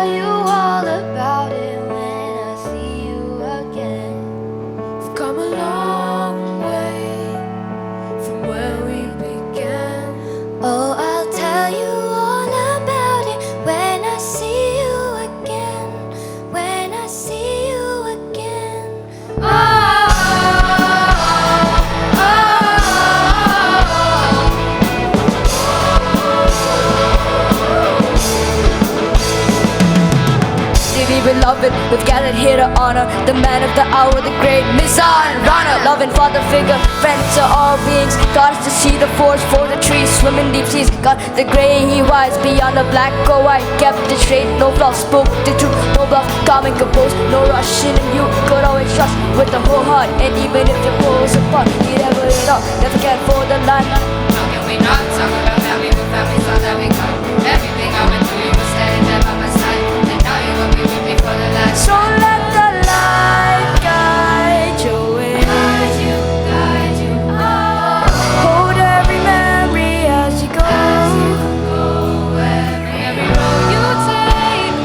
tell you all about it when I see you again. We've come a long way from where we began. Oh, I'll tell you all about it when I see you again. When I see you again. Dearly beloved, we've gathered here to honor the man of the hour, the great Mizan Rana. Loving father figure, friend to all beings. Got us to see the forest for the trees, swim in deep seas. Got the grey, he wise, beyond the black or white. Kept it straight, no flaws, spoke the truth, no bluff. Calm and composed, no rush in him. You could always trust with the whole heart. And even if your pulls apart, he never let up, never cared for the line. How can we not talk about family when family's all that we got? Everything I went through, you were standing there by my side. And now you will be with me for the last So let the light guide your way. guide you, guide you. Hold every memory as you go. Every road you take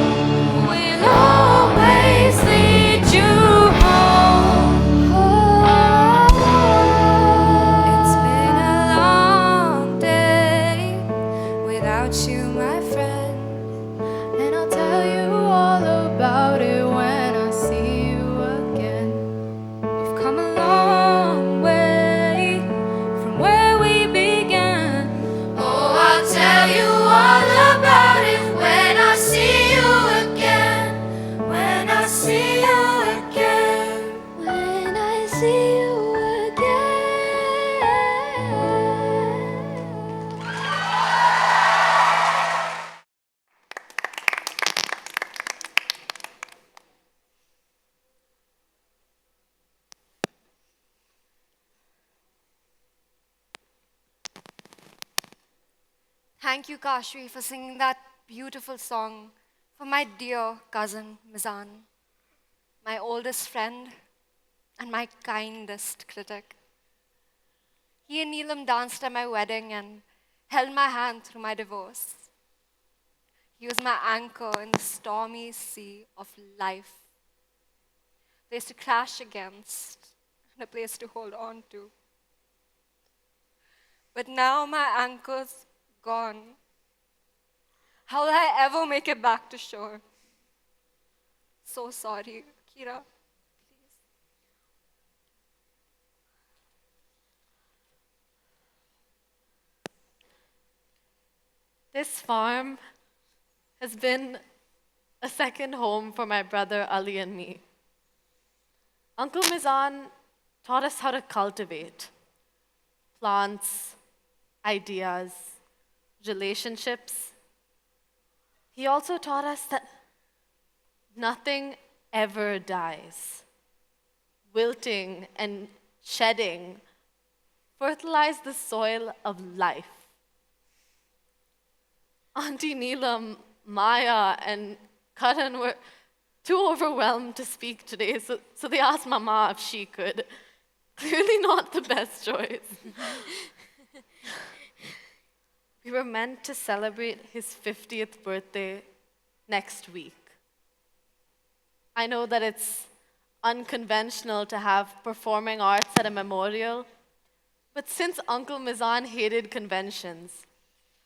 will always lead you home. It's been a long day without you, my friend. And I'll tell you all about it when I see you again. We've come a long way from where we began. Oh, I'll tell you all about it when I see you again. When I see you again. When I see you again. Thank you, Kashri, for singing that beautiful song for my dear cousin, Mizan, my oldest friend and my kindest critic. He and Neelam danced at my wedding and held my hand through my divorce. He was my anchor in the stormy sea of life, a place to crash against and a place to hold on to. But now my anchor's gone. How will I ever make it back to shore? So sorry, Kira. Please. This farm has been a second home for my brother Ali and me. Uncle Mizan taught us how to cultivate plants, ideas, relationships. He also taught us that nothing ever dies. Wilting and shedding fertilize the soil of life. Auntie Neelam, Maya, and Karan were too overwhelmed to speak today, so they asked Mama if she could. Clearly not the best choice. We were meant to celebrate his 50th birthday next week. I know that it's unconventional to have performing arts at a memorial, but since Uncle Mizan hated conventions,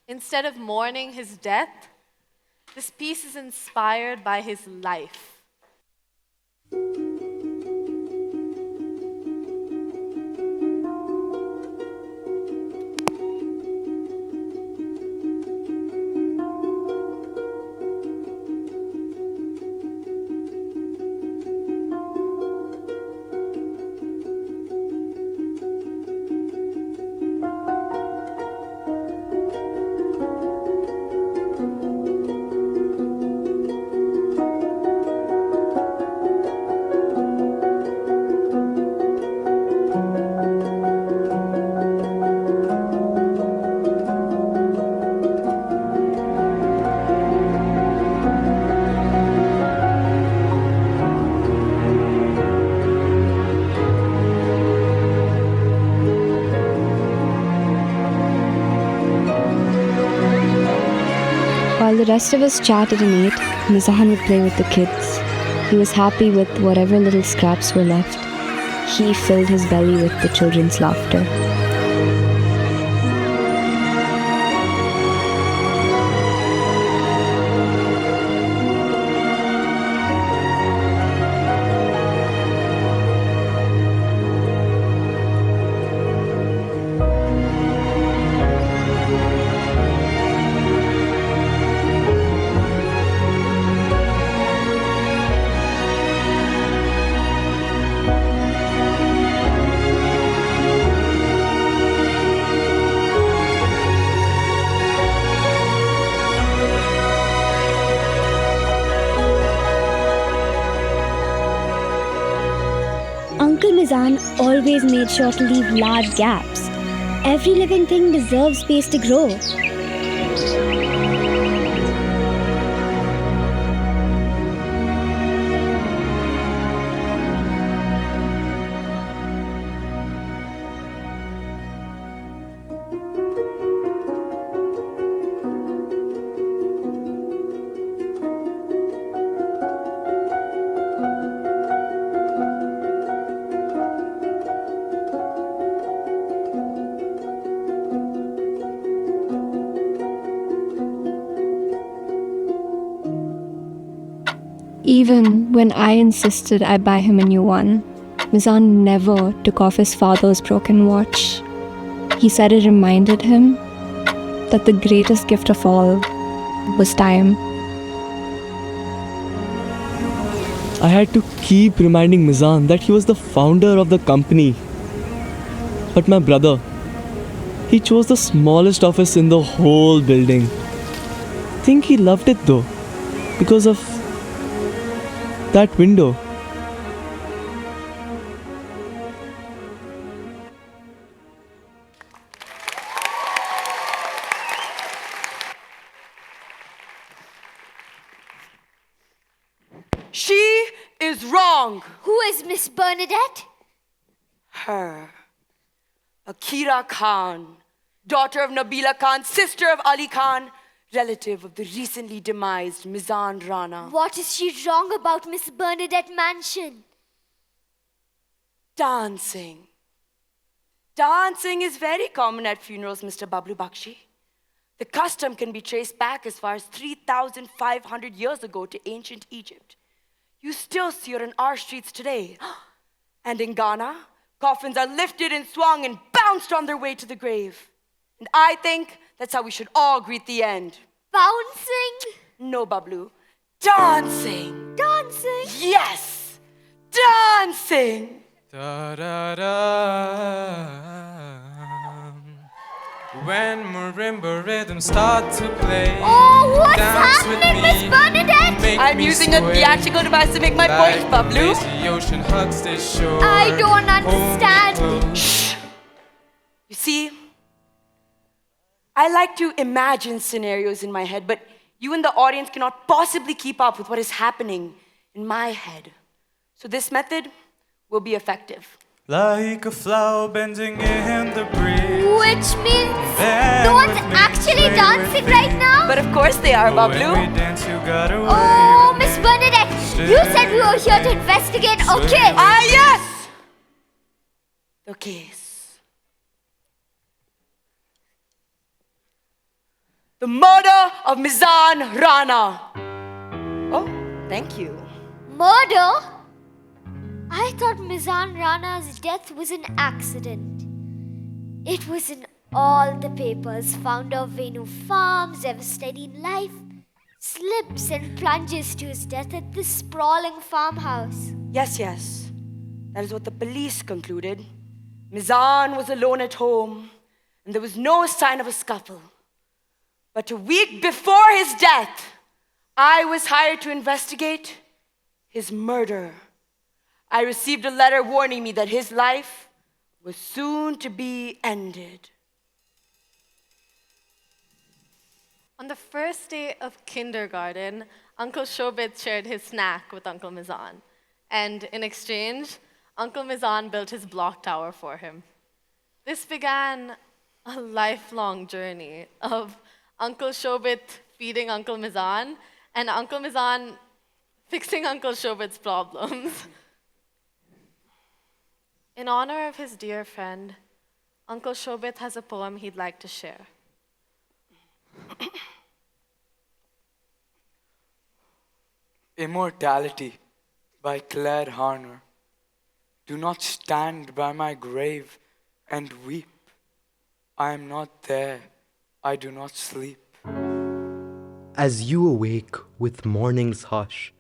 instead of mourning his death, this piece is inspired by his life. rest of us chatted and ate, Mizan would play with the kids. He was happy with whatever little scraps were left. He filled his belly with the children's laughter. Uncle Mizan always made sure to leave large gaps. Every living thing deserves space to grow. Even when I insisted I buy him a new one, Mizan never took off his father's broken watch. He said it reminded him that the greatest gift of all was time. I had to keep reminding Mizan that he was the founder of the company. But my brother, he chose the smallest office in the whole building. I think he loved it though, because of that window. She is wrong. Who is Miss Bernadette? Her. Akira Khan, daughter of Nabila Khan, sister of Ali Khan, relative of the recently demised Mizan Rana. What is she wrong about Miss Bernadette Mansion? Dancing. Dancing is very common at funerals, Mr. Bablu Bakshi. The custom can be traced back as far as 3,500 years ago to ancient Egypt. You still see it on our streets today. And in Ghana, coffins are lifted and swung and bounced on their way to the grave. And I think that's how we should all greet the end. Bouncing? No, Bablu. Dancing. Dancing? Yes. Dancing. Da da da. When marimba rhythms start to play, Oh, what's dance with happening, me, Miss Bernadette? make I'm me using a sway, theatrical device to make my like point, Bablu. the ocean hugs this shore. I don't Hold me understand. close. Shh. You see, I like to imagine scenarios in my head, but you in the audience cannot possibly keep up with what is happening in my head. So this method will be effective. Like a flower bending in the breeze. Which means Then no one's with me, actually sway dancing with right me. now? But of course they are, When we Bablu. dance, you gotta Oh, wave. Miss Bernadette, you said we were here to investigate a case. Ah, yes! The case. The murder of Mizan Rana. Oh, thank you. Murder? I thought Mizan Rana's death was an accident. It was in all the papers. Founder of Venu Farms, ever steady in life, slips and plunges to his death at this sprawling farmhouse. Yes, yes. That is what the police concluded. Mizan was alone at home, and there was no sign of a scuffle. But a week before his death, I was hired to investigate his murder. I received a letter warning me that his life was soon to be ended. On the first day of kindergarten, Uncle Shobit shared his snack with Uncle Mizan. And in exchange, Uncle Mizan built his block tower for him. This began a lifelong journey of Uncle Shobit feeding Uncle Mizan and Uncle Mizan fixing Uncle Shobit's problems. In honor of his dear friend, Uncle Shobit has a poem he'd like to share. Immortality by Claire Harner. Do not stand by my grave and weep. I am not there. I do not sleep. As you awake with morning's hush,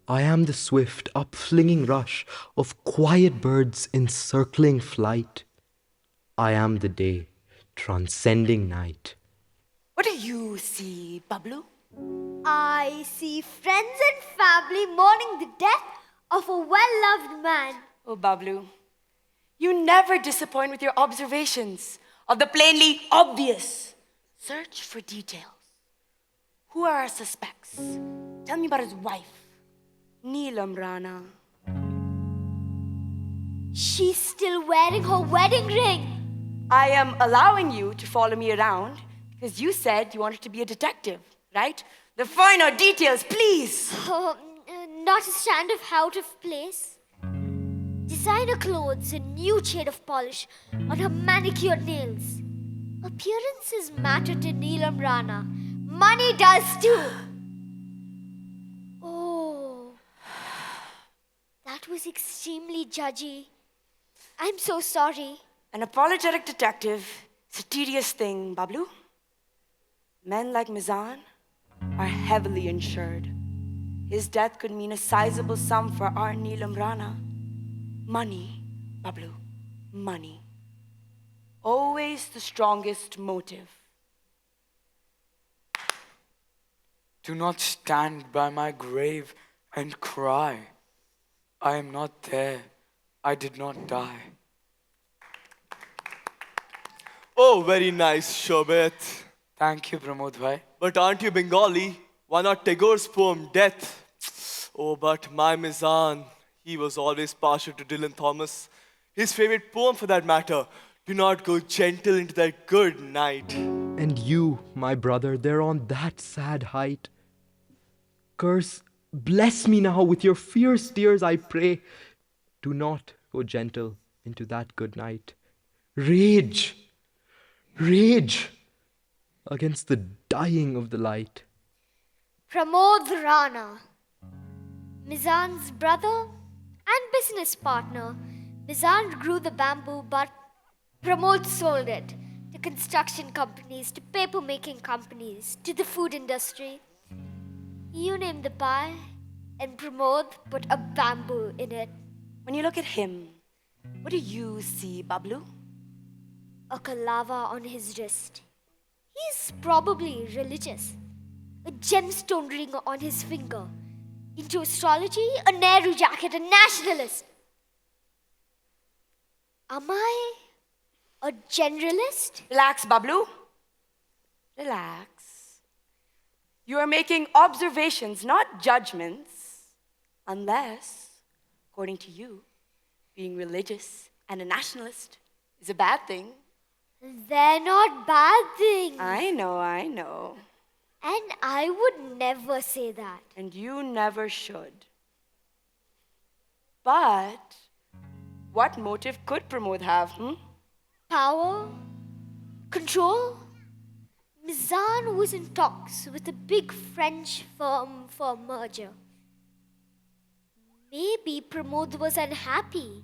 I am the swift upflinging rush of quiet birds in circling flight. I am the day transcending night. What do you see, Bablu? I see friends and family mourning the death of a well-loved man. Oh, Bablu, you never disappoint with your observations of the plainly obvious. Search for details. Who are our suspects? Tell me about his wife, Neelam Rana. She's still wearing her wedding ring. I am allowing you to follow me around because you said you wanted to be a detective, right? The finer details, please. Not a strand of out of place. Designer clothes, a new shade of polish on her manicured nails. Appearances matter to Neelam Rana. Money does too. Oh, that was extremely judgy. I'm so sorry. An apologetic detective is a tedious thing, Bablu. Men like Mizan are heavily insured. His death could mean a sizable sum for our Neelam Rana. Money, Bablu, money. Always the strongest motive. Do not stand by my grave and cry. I am not there. I did not die. Oh, very nice, Shobit. Thank you, Pramod bhai. But aren't you Bengali? Why not Tagore's poem, Death? Oh, but my Mizan, he was always partial to Dylan Thomas. His favorite poem, for that matter, do not go gentle into that good night. And you, my brother, there on that sad height. Curse, bless me now with your fierce tears, I pray. Do not go gentle into that good night. Rage, rage against the dying of the light. Pramod Rana, Mizan's brother and business partner. Mizan grew the bamboo, but Pramod sold it to construction companies, to paper-making companies, to the food industry. You name the pie, and Pramod put a bamboo in it. When you look at him, what do you see, Bablu? A kalava on his wrist. He's probably religious. A gemstone ring on his finger. Into astrology, a Nehru jacket, a nationalist. Am I a generalist? Relax, Bablu. Relax. You are making observations, not judgments. Unless, according to you, being religious and a nationalist is a bad thing. They're not bad things. I know. And I would never say that. And you never should. But what motive could Pramod have, Power? Control? Mizan was in talks with a big French firm for a merger. Maybe Pramod was unhappy.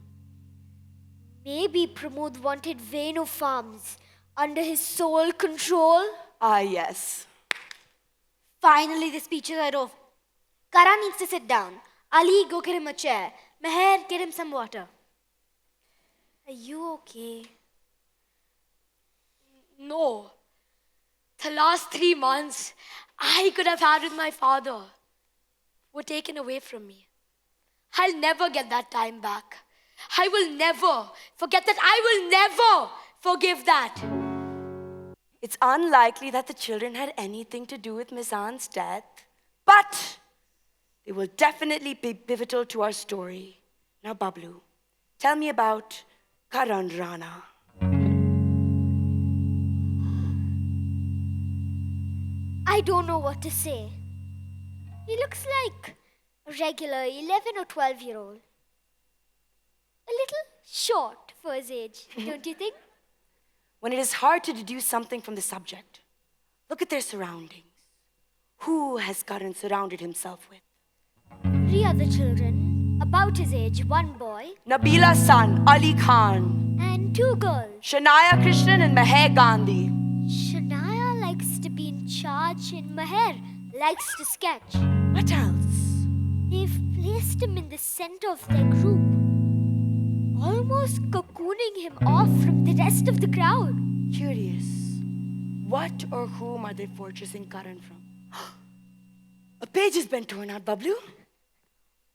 Maybe Pramod wanted Venu Farms under his sole control. Ah, yes. Finally, the speeches are over. Karan needs to sit down. Ali, go get him a chair. Meher, get him some water. Are you okay? No. The last 3 months I could have had with my father were taken away from me. I'll never get that time back. I will never forget that. I will never forgive that. It's unlikely that the children had anything to do with Mizan's death, but they will definitely be pivotal to our story. Now, Bablu, tell me about Karan Rana. I I don't know what to say. He looks like a regular 11 or 12-year-old. A little short for his age, don't you think? When it is hard to deduce something from the subject, look at their surroundings. Who has Karan surrounded himself with? 3 other children, about his age, 1 boy, Nabila's son, Ali Khan, and 2 girls. Shania Krishnan and Meher Gandhi. Shania likes to be in charge and Meher likes to sketch. What else? They've placed him in the center of their group, almost cocooning him off from the rest of the crowd. Curious. What or whom are they fortressing Karan from? A page has been torn out, Bablu.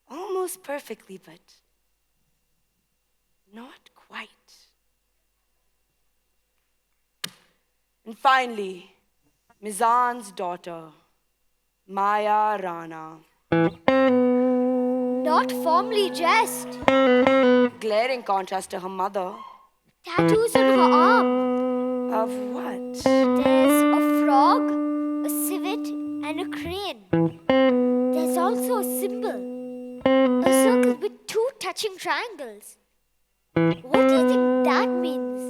Almost perfectly, but not quite. And finally, Mizan's daughter, Maya Rana. Not formally dressed. Glaring contrast to her mother. Tattoos on her arm. Of what? There's a frog, a civet, and a crane. There's also a symbol. A circle with 2 touching triangles. What do you think that means?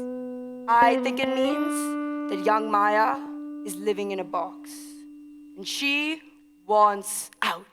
I think it means that young Maya is living in a box. And she wants out.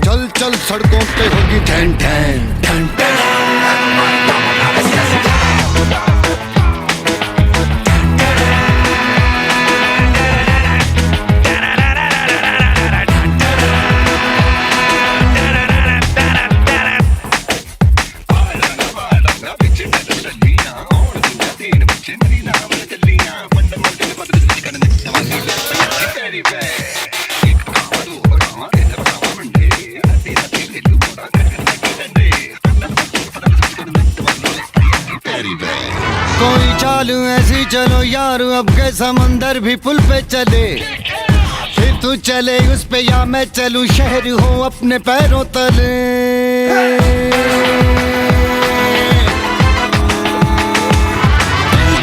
चल चल सड़कों पे होगी ठन ठन ठन ठन कोई चाल ऐसी चलो यार अब के समंदर भी पुल पे चले फिर तू चले उस पे या मैं चलूं शहर हो अपने पैरों तले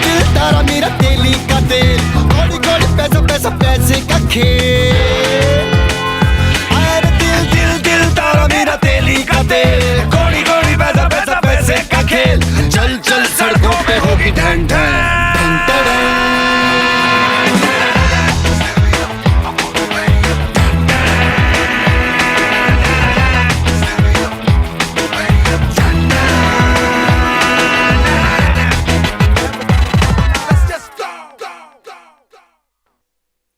दिल तारा मेरा तेली का तेल कोड़ी कोड़ी पैसा पैसा पैसे का खेल अरे दिल दिल दिल तारा मेरा तेली का तेल कोड़ी कोड़ी पैसा पैसा पैसे का खेल चल चल सड़कों पे होगी ढन ढन ढन ढन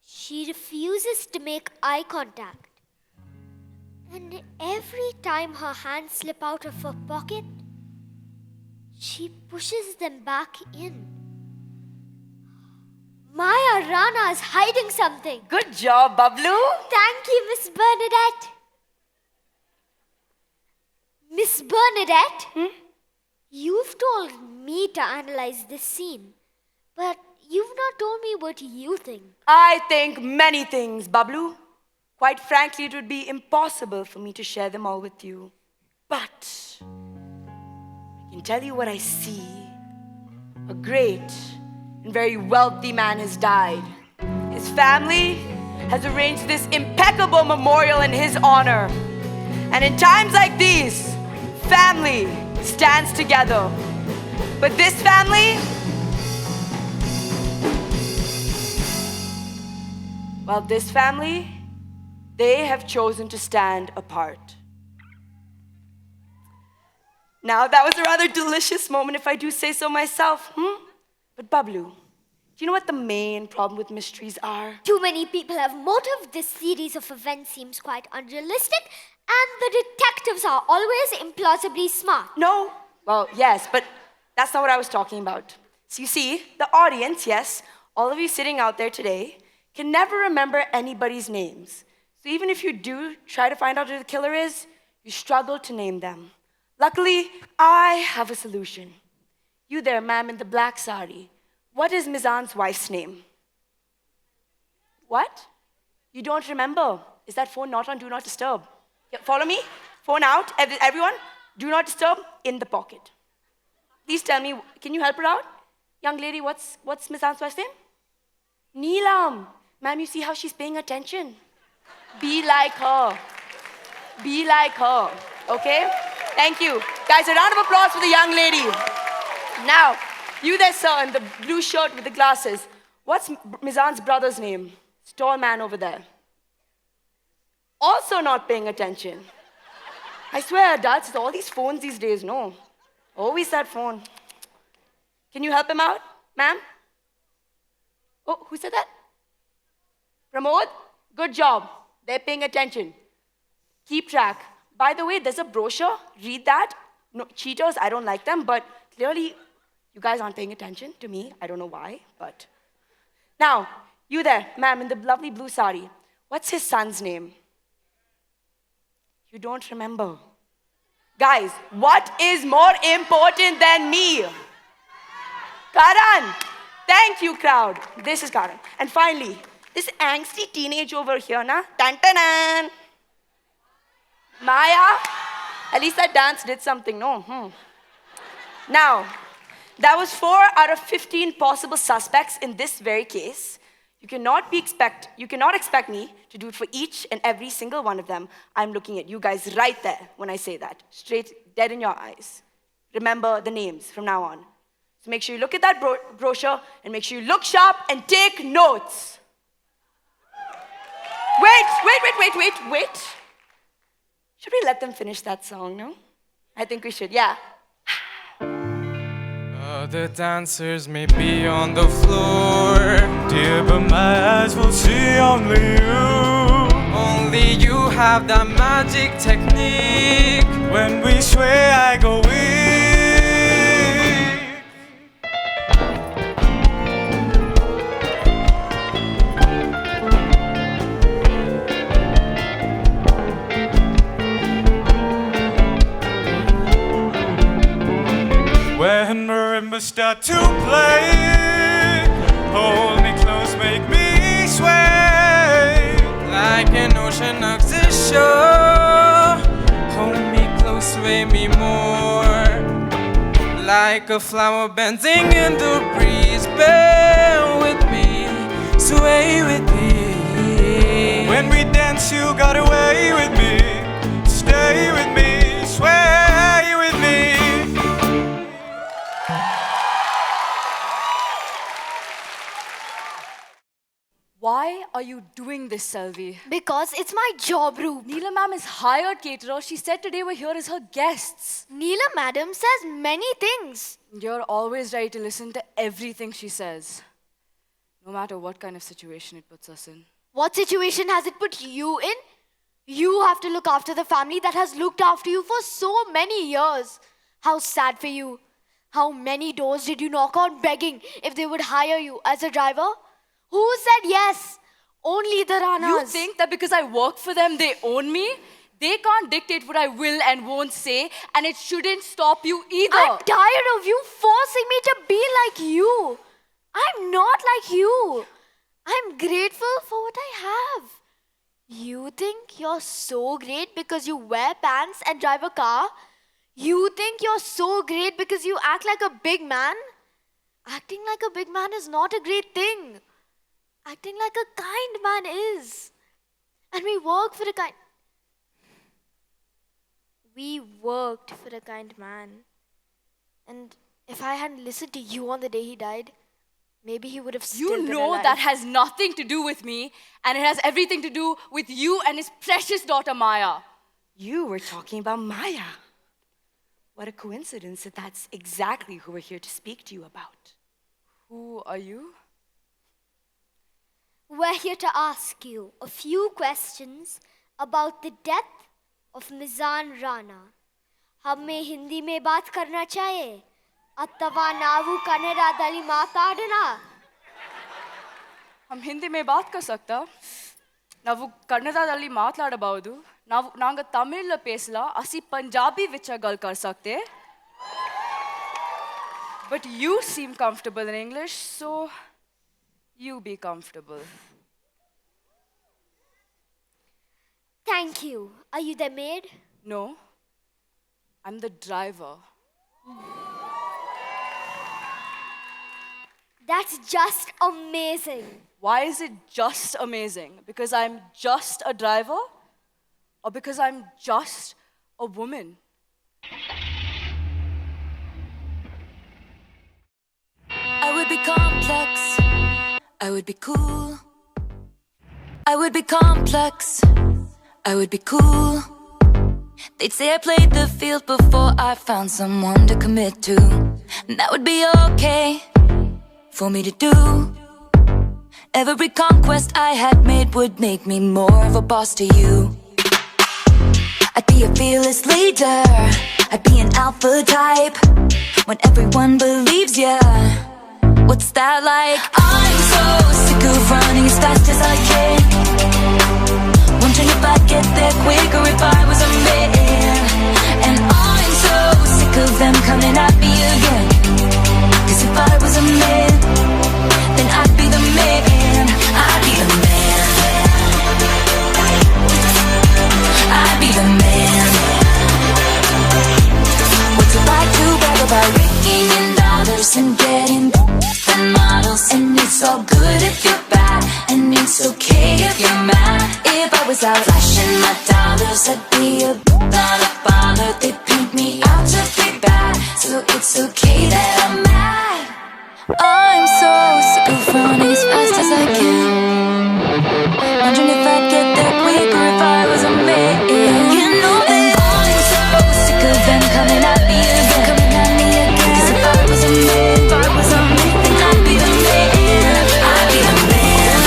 She refuses to make eye contact. And every time her hands slip out of her pocket, she pushes them back in. Maya Rana is hiding something. Good job, Bablu. Thank you, Miss Bernadette. Miss Bernadette, you've told me to analyze this scene, but you've not told me what you think. I think many things, Bablu. Quite frankly, it would be impossible for me to share them all with you. But I can tell you what I see. A great and very wealthy man has died. His family has arranged this impeccable memorial in his honor. And in times like these, family stands together. But this family, well, this family, they have chosen to stand apart. Now, that was a rather delicious moment, if I do say so myself. But Bablu, do you know what the main problem with mysteries are? Too many people have motive, this series of events seems quite unrealistic, and the detectives are always implausibly smart. No? Well, yes, but that's not what I was talking about. So you see, the audience, yes, all of you sitting out there today, can never remember anybody's names. So even if you do try to find out who the killer is, you struggle to name them. Luckily, I have a solution. You there, ma'am, in the black sari. What is Mizan's wife's name? What? You don't remember? Is that phone not on Do Not Disturb? Yeah, follow me? Phone out. Everyone, Do Not Disturb in the pocket. Please tell me, can you help her out? Young lady, what's Mizan's wife's name? Neelam. Ma'am, you see how she's paying attention? Be like her. Be like her. Okay? Thank you. Guys, a round of applause for the young lady. Now, you there, sir, in the blue shirt with the glasses. What's Mizan's brother's name? Tall man over there. Also not paying attention. I swear, adults, all these phones these days, no. Always that phone. Can you help him out, ma'am? Oh, who said that? Pramod? Good job. They're paying attention. Keep track. By the way, there's a brochure. Read that. No, cheaters, I don't like them, but clearly you guys aren't paying attention to me. I don't know why, but. Now, you there, ma'am, in the lovely blue sari. What's his son's name? You don't remember. Guys, what is more important than me? Karan. Thank you, crowd. This is Karan. And finally, this angsty teenage over here, na? Tan-tan-tan. Maya. At least that dance did something, no? Now, that was 4 out of 15 possible suspects in this very case. You cannot expect me to do it for each and every single one of them. I'm looking at you guys right there when I say that. Straight, dead in your eyes. Remember the names from now on. So make sure you look at that brochure and make sure you look sharp and take notes. Wait. Should we let them finish that song, no? I think we should, yeah. Other dancers may be on the floor, dear, but my eyes will see only you. Only you have that magic technique. When we sway, I go weak. When marimbas start to play, hold me close, make me sway. Like an ocean hugs the shore, hold me close, sway me more. Like a flower bending in the breeze, bear with me, sway with me. When we dance, you got away with me, stay with me, sway with me. Why are you doing this, Selvi? Because it's my job, Roo. Neela ma'am is hired caterer. She said today we're here as her guests. Neela madam says many things. You're always ready to listen to everything she says, no matter what kind of situation it puts us in. What situation has it put you in? You have to look after the family that has looked after you for so many years. How sad for you. How many doors did you knock on begging if they would hire you as a driver? Who said yes? Only the Ranas. You think that because I work for them, they own me? They can't dictate what I will and won't say, and it shouldn't stop you either. I'm tired of you forcing me to be like you. I'm not like you. I'm grateful for what I have. You think you're so great because you wear pants and drive a car? You think you're so great because you act like a big man? Acting like a big man is not a great thing. Acting like a kind man is. And we worked for a kind man. And if I hadn't listened to you on the day he died, maybe he would have still been alive. You know that has nothing to do with me, and it has everything to do with you and his precious daughter Maya. You were talking about Maya. What a coincidence that that's exactly who we're here to speak to you about. Who are you? We're here to ask you a few questions about the death of Mizan Rana. हमें हिंदी में बात करना चाहिए अथवा नावु कन्नड़ा दली माताडना हम हिंदी में बात कर सकता ನಾವು ಕನ್ನಡದಲ್ಲಿ ಮಾತನಾಡಬಹುದು ನಾಂಗ ತಮಿಳ್ ಪೇಸಲ ಅಸಿ ಪಂಜಾಬಿ ವಿಚ ಗಲ್ ಕರ್ ಸಕ್ತೆ but you seem comfortable in English so you be comfortable. Thank you. Are you the maid? No, I'm the driver. That's just amazing. Why is it just amazing? Because I'm just a driver? Or because I'm just a woman? I would be complex. I would be cool. I would be complex. I would be cool. They'd say I played the field before I found someone to commit to. And that would be okay for me to do. Every conquest I had made would make me more of a boss to you. I'd be a fearless leader. I'd be an alpha type. When everyone believes ya, what's that like? I'm so sick of running as fast as I can. Wondering if I'd get there quicker if I was a man. And I'm so sick of them coming at me again. 'Cause if I was a man, then I'd be the man. I'd be the man. I'd be the man. What's it like to brag about raking in dollars and getting and models? And it's all good if you're bad, and it's okay if you're mad. If I was out flashing my dollars, I'd be a dollar baller. They paint me out to be bad, so it's okay that I'm mad. I'm so sick of running as fast as I can. Wondering if I'd get there quicker if I was a man. You know that I'm so sick of them coming at me again. Coming at me again. 'Cause if I was a man, if I was a man, then I'd be the man. I'd be the man.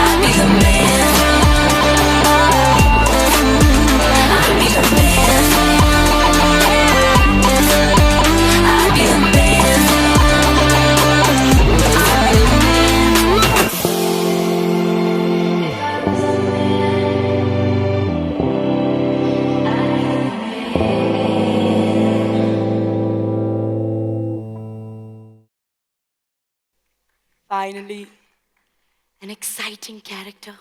I'd be the man. I'd be the man. I'd be the man. Finally, an exciting character.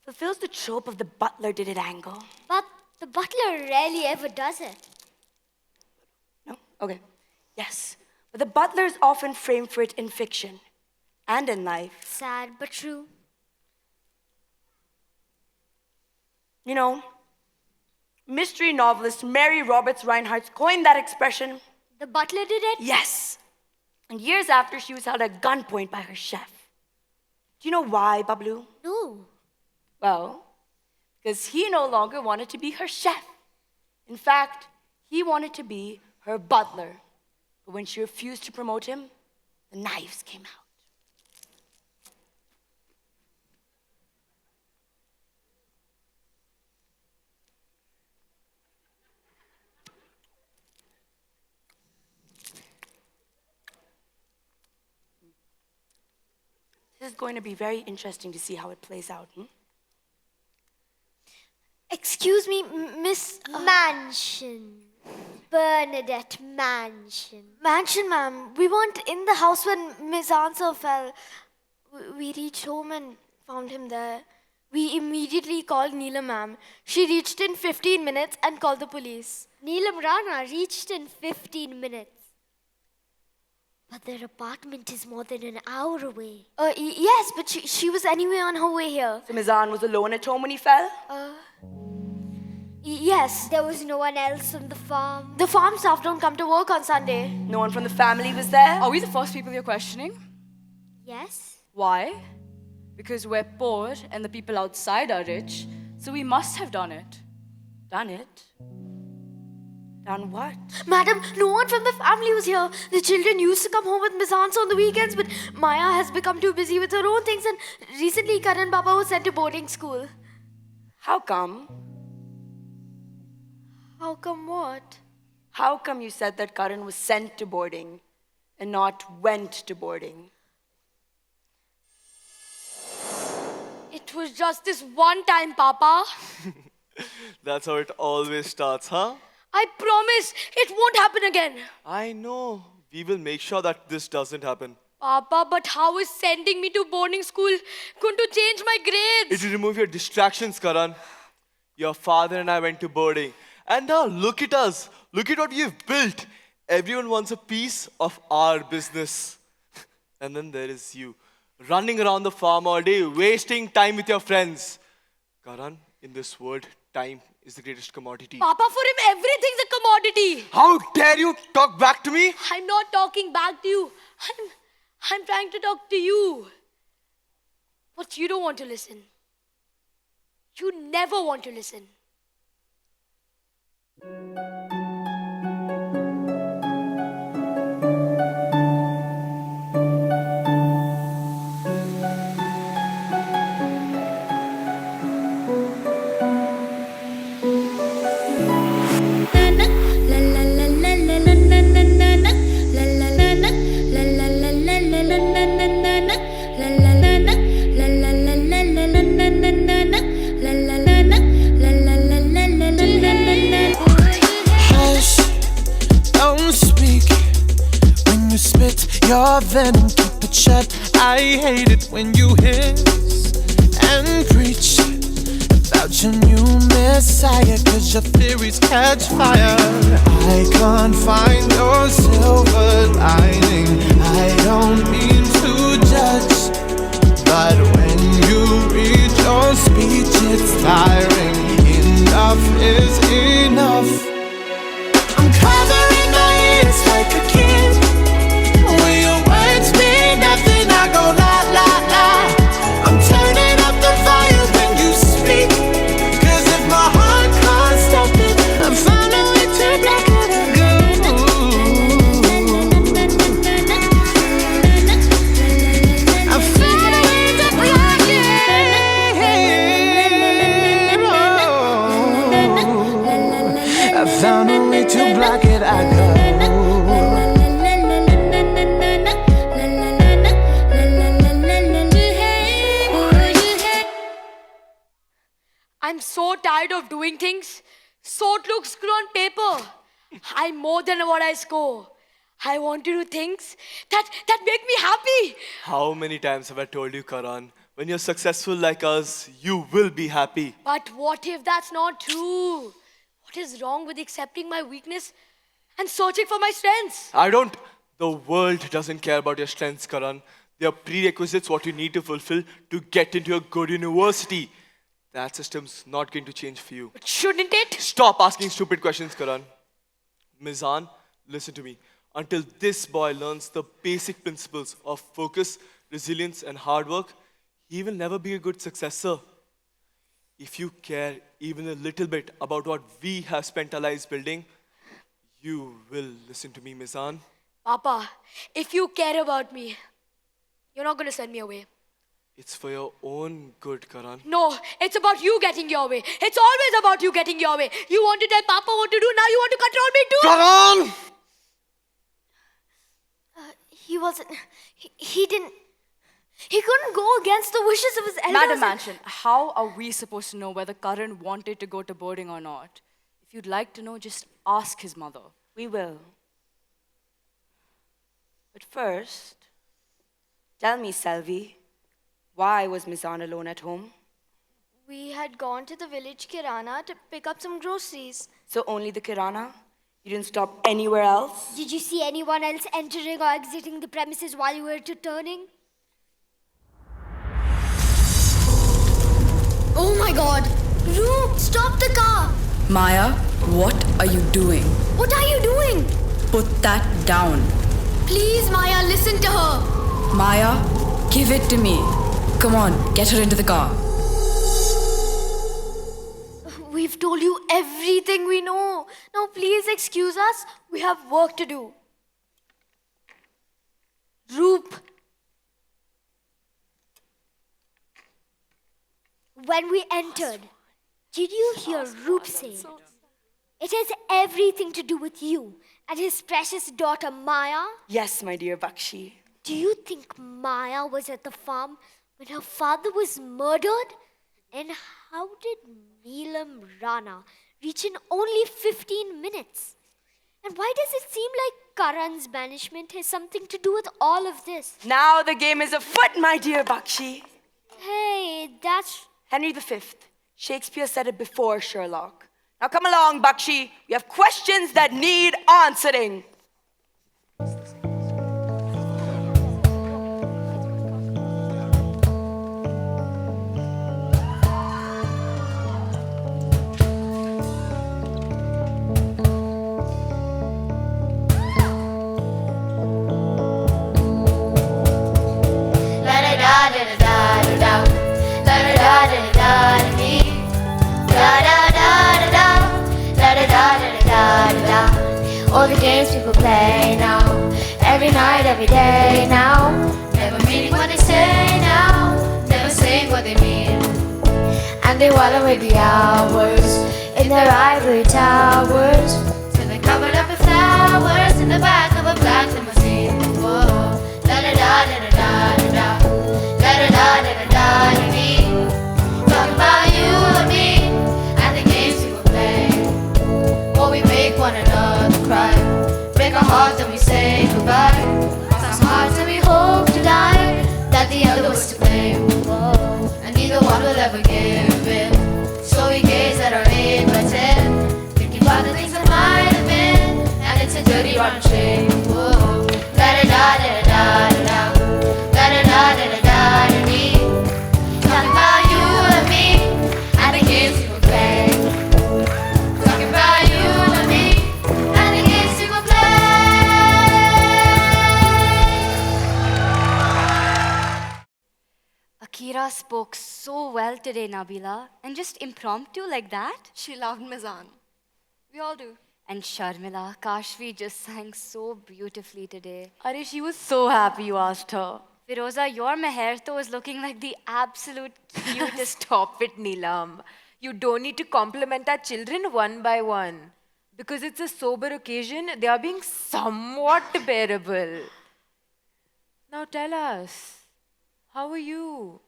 Fulfills the trope of the butler did it angle. But the butler rarely ever does it. No? Okay. Yes. But the butler is often framed for it in fiction and in life. Sad but true. You know, mystery novelist Mary Roberts Reinhardt coined that expression. The butler did it? Yes. And years after, she was held at gunpoint by her chef. Do you know why, Bablu? No. Well, because he no longer wanted to be her chef. In fact, he wanted to be her butler. But when she refused to promote him, the knives came out. This is going to be very interesting to see how it plays out. Excuse me, Miss Mansion. Bernadette Mansion. Mansion, ma'am. We weren't in the house when Miss Answer fell. We reached home and found him there. We immediately called Neela, ma'am. She reached in 15 minutes and called the police. Neelam Rana reached in 15 minutes. But their apartment is more than an hour away. Yes, but she was anyway on her way here. So Mizan was alone at home when he fell? Yes. There was no one else on the farm. The farm staff don't come to work on Sunday. No one from the family was there? Are we the first people you're questioning? Yes? Why? Because we're poor and the people outside are rich, so we must have done it. Done it? Done what? Madam, no one from the family was here. The children used to come home with Mizans on the weekends, but Maya has become too busy with her own things, and recently Karan Papa was sent to boarding school. How come? How come what? How come you said that Karan was sent to boarding and not went to boarding? It was just this one time, Papa. That's how it always starts, huh? I promise it won't happen again. I know. We will make sure that this doesn't happen. Papa, but how is sending me to boarding school going to change my grades? It will remove your distractions, Karan. Your father and I went to boarding. And now look at us. Look at what we've built. Everyone wants a piece of our business. And then there is you, running around the farm all day, wasting time with your friends. Karan, in this world, time is the greatest commodity. Papa, for him, everything's a commodity. How dare you talk back to me? I'm not talking back to you. I'm trying to talk to you. But you don't want to listen. You never want to listen. Your venom, keep it shut. I hate it when you hiss and preach about your new messiah, cause your theories catch fire. I can't find your silver lining. I don't mean to judge, but when you read your speech, it's tiring. Enough is enough. I'm covering my ears like a kid. When your words mean nothing, I go la la la. I'm turning up the volume when you speak, cause if my heart can't stop it, I found a way to block it and go. I found a way to block it. I found a way to block it, I go. I'm so tired of doing things so it looks good on paper. I'm more than what I score. I want to do things that make me happy. How many times have I told you, Karan? When you're successful like us, you will be happy. But what if that's not true? What is wrong with accepting my weakness and searching for my strengths? The world doesn't care about your strengths, Karan. They are prerequisites what you need to fulfill to get into a good university. That system's not going to change for you. But shouldn't it? Stop asking stupid questions, Karan. Mizan, listen to me. Until this boy learns the basic principles of focus, resilience, and hard work, he will never be a good successor. If you care even a little bit about what we have spent our lives building, you will listen to me, Mizan. Papa, if you care about me, you're not going to send me away. It's for your own good, Karan. No, it's about you getting your way. It's always about you getting your way. You want to tell Papa what to do, now you want to control me too. Karan! He wasn't. He didn't. He couldn't go against the wishes of his elders. Madam Mansion, how are we supposed to know whether Karan wanted to go to boarding or not? If you'd like to know, just ask his mother. We will. But first, tell me, Selvi, why was Mizan alone at home? We had gone to the village kirana to pick up some groceries. So only the kirana? You didn't stop anywhere else? Did you see anyone else entering or exiting the premises while you were returning? Oh my god! Ru, stop the car! Maya, what are you doing? What are you doing? Put that down. Please, Maya, listen to her. Maya, give it to me. Come on, get her into the car. We We've told you everything we know. Now please excuse us. We have work to do. Roop. When we entered, did you hear Roop say, "It has everything to do with you and his precious daughter Maya"? Yes, my dear Bakshi. Do you think Maya was at the farm when her father was murdered? And how did Neelam Rana reach in only 15 minutes? And why does it seem like Karan's banishment has something to do with all of this? Now the game is afoot, my dear Bakshi. Hey, that's... Henry V. Shakespeare said it before Sherlock. Now come along, Bakshi. We have questions that need answering. All the games people play now, every night, every day now, never meaning what they say now, never saying what they mean. And they while away the hours in their ivory towers, till they're covered up with flowers in the back of a black limousine. Whoa, da da da da da da da da da da da da da da me. Talking about you and me and the games people play. Or we make one another cry, break our hearts and we say goodbye. Cross our hearts and we hope to die, that the other was to blame. Whoa. And neither one will ever give in. So we gaze at our 8 by 10, thinking about the things that might have been. And it's a dirty rotten shame. Whoa. Da da da da da da da da da da da da da da me. Talking about you and me and the games we will play. Talking about you and me and the games we will play. Akira spoke so well today, Nabila, and just impromptu like that. She loved Mizan. We all do. And Sharmila, Kashvi just sang so beautifully today. Are, she was so happy you asked her. Firoza, your meher to is looking like the absolute cutest. Stop it, Neelam. You don't need to compliment our children one by one. Because it's a sober occasion, they are being somewhat bearable. Now tell us, how are you?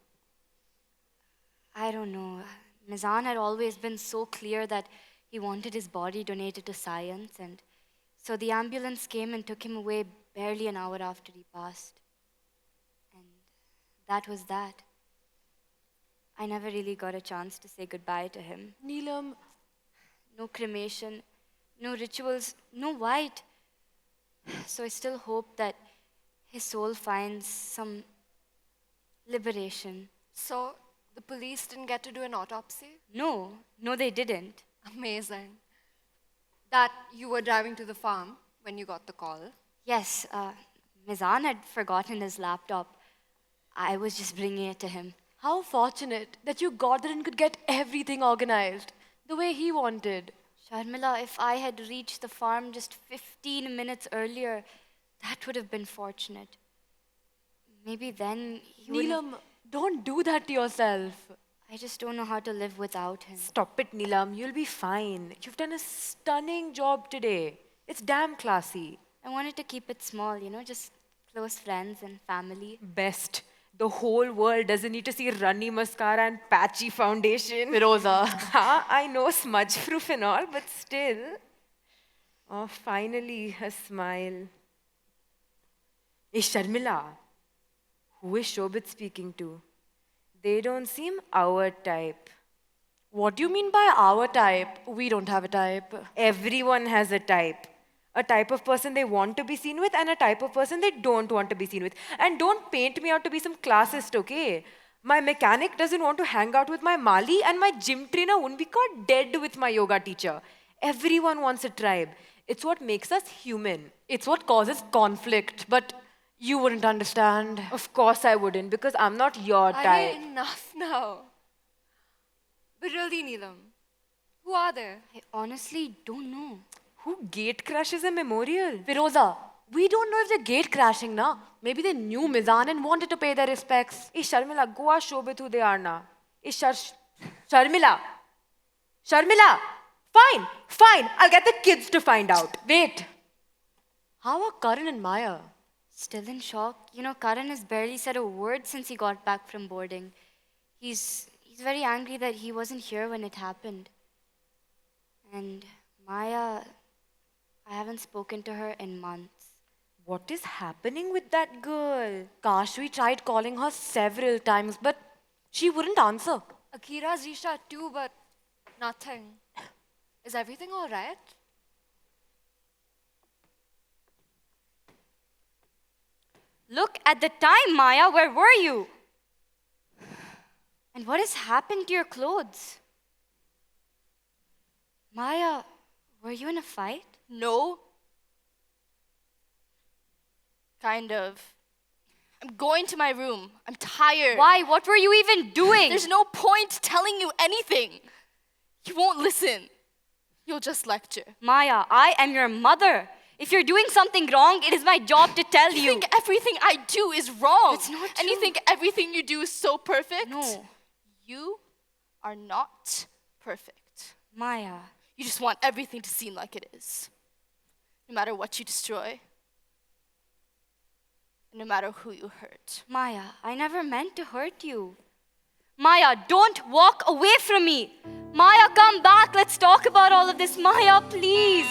I don't know. Mizan had always been so clear that he wanted his body donated to science, and so the ambulance came and took him away barely an hour after he passed. And that was that. I never really got a chance to say goodbye to him. Neelam, No cremation, no rituals, no white. So I still hope that his soul finds some liberation. So the police didn't get to do an autopsy? No, they didn't. Amazing. That you were driving to the farm when you got the call. Yes, Mizan had forgotten his laptop. I was just bringing it to him. how fortunate that you got there and could get everything organized the way he wanted. Sharmila, if I had reached the farm just 15 minutes earlier, that would have been fortunate. Maybe then he wouldn't- Neelam, don't do that to yourself. I just don't know how to live without him. Stop it, Neelam. You'll be fine. You've done a stunning job today. It's damn classy. I wanted to keep it small, just close friends and family. Best. The whole world doesn't need to see runny mascara and patchy foundation. Firoza. I know smudge-proof and all, but still. Oh, finally, a smile. Hey, Sharmila. Who is Shobit speaking to? They don't seem our type. What do you mean by our type? We don't have a type. Everyone has a type. A type of person they want to be seen with and a type of person they don't want to be seen with. And don't paint me out to be some classist, okay? My mechanic doesn't want to hang out with my Mali and my gym trainer won't be caught dead with my yoga teacher. Everyone wants a tribe. It's what makes us human. It's what causes conflict, but you wouldn't understand. Of course I wouldn't, because I'm not your type. Enough now. But really, Neelam, Who are they? I honestly don't know. Who gate crashes a memorial? Firoza, we don't know if they're gate crashing, na. Maybe they knew Mizan and wanted to pay their respects. Sharmila, go ask Shobit who they are na. Sharmila. Sharmila. Fine. I'll get the kids to find out. Wait. How are Karan and Maya? Still in shock. You know, Karan has barely said a word since he got back from boarding. He's very angry that he wasn't here when it happened. And Maya, I haven't spoken to her in months. What is happening with that girl? Gosh, we tried calling her several times, but she wouldn't answer. Akira's reached out too, but nothing. Is everything all right? Look at the time, Maya. Where were you? And what has happened to your clothes? Maya, were you in a fight? No. Kind of. I'm going to my room. I'm tired. Why? What were you even doing? There's no point telling you anything. You won't listen. You'll just lecture. Maya, I am your mother. If you're doing something wrong, it is my job to tell you. You think everything I do is wrong. It's not And you true. think everything you do is so perfect? No. You are not perfect. Maya. You just want everything to seem like it is. No matter what you destroy. And no matter who you hurt. Maya, I never meant to hurt you. Maya, don't walk away from me. Maya, come back. Let's talk about all of this. Maya, please.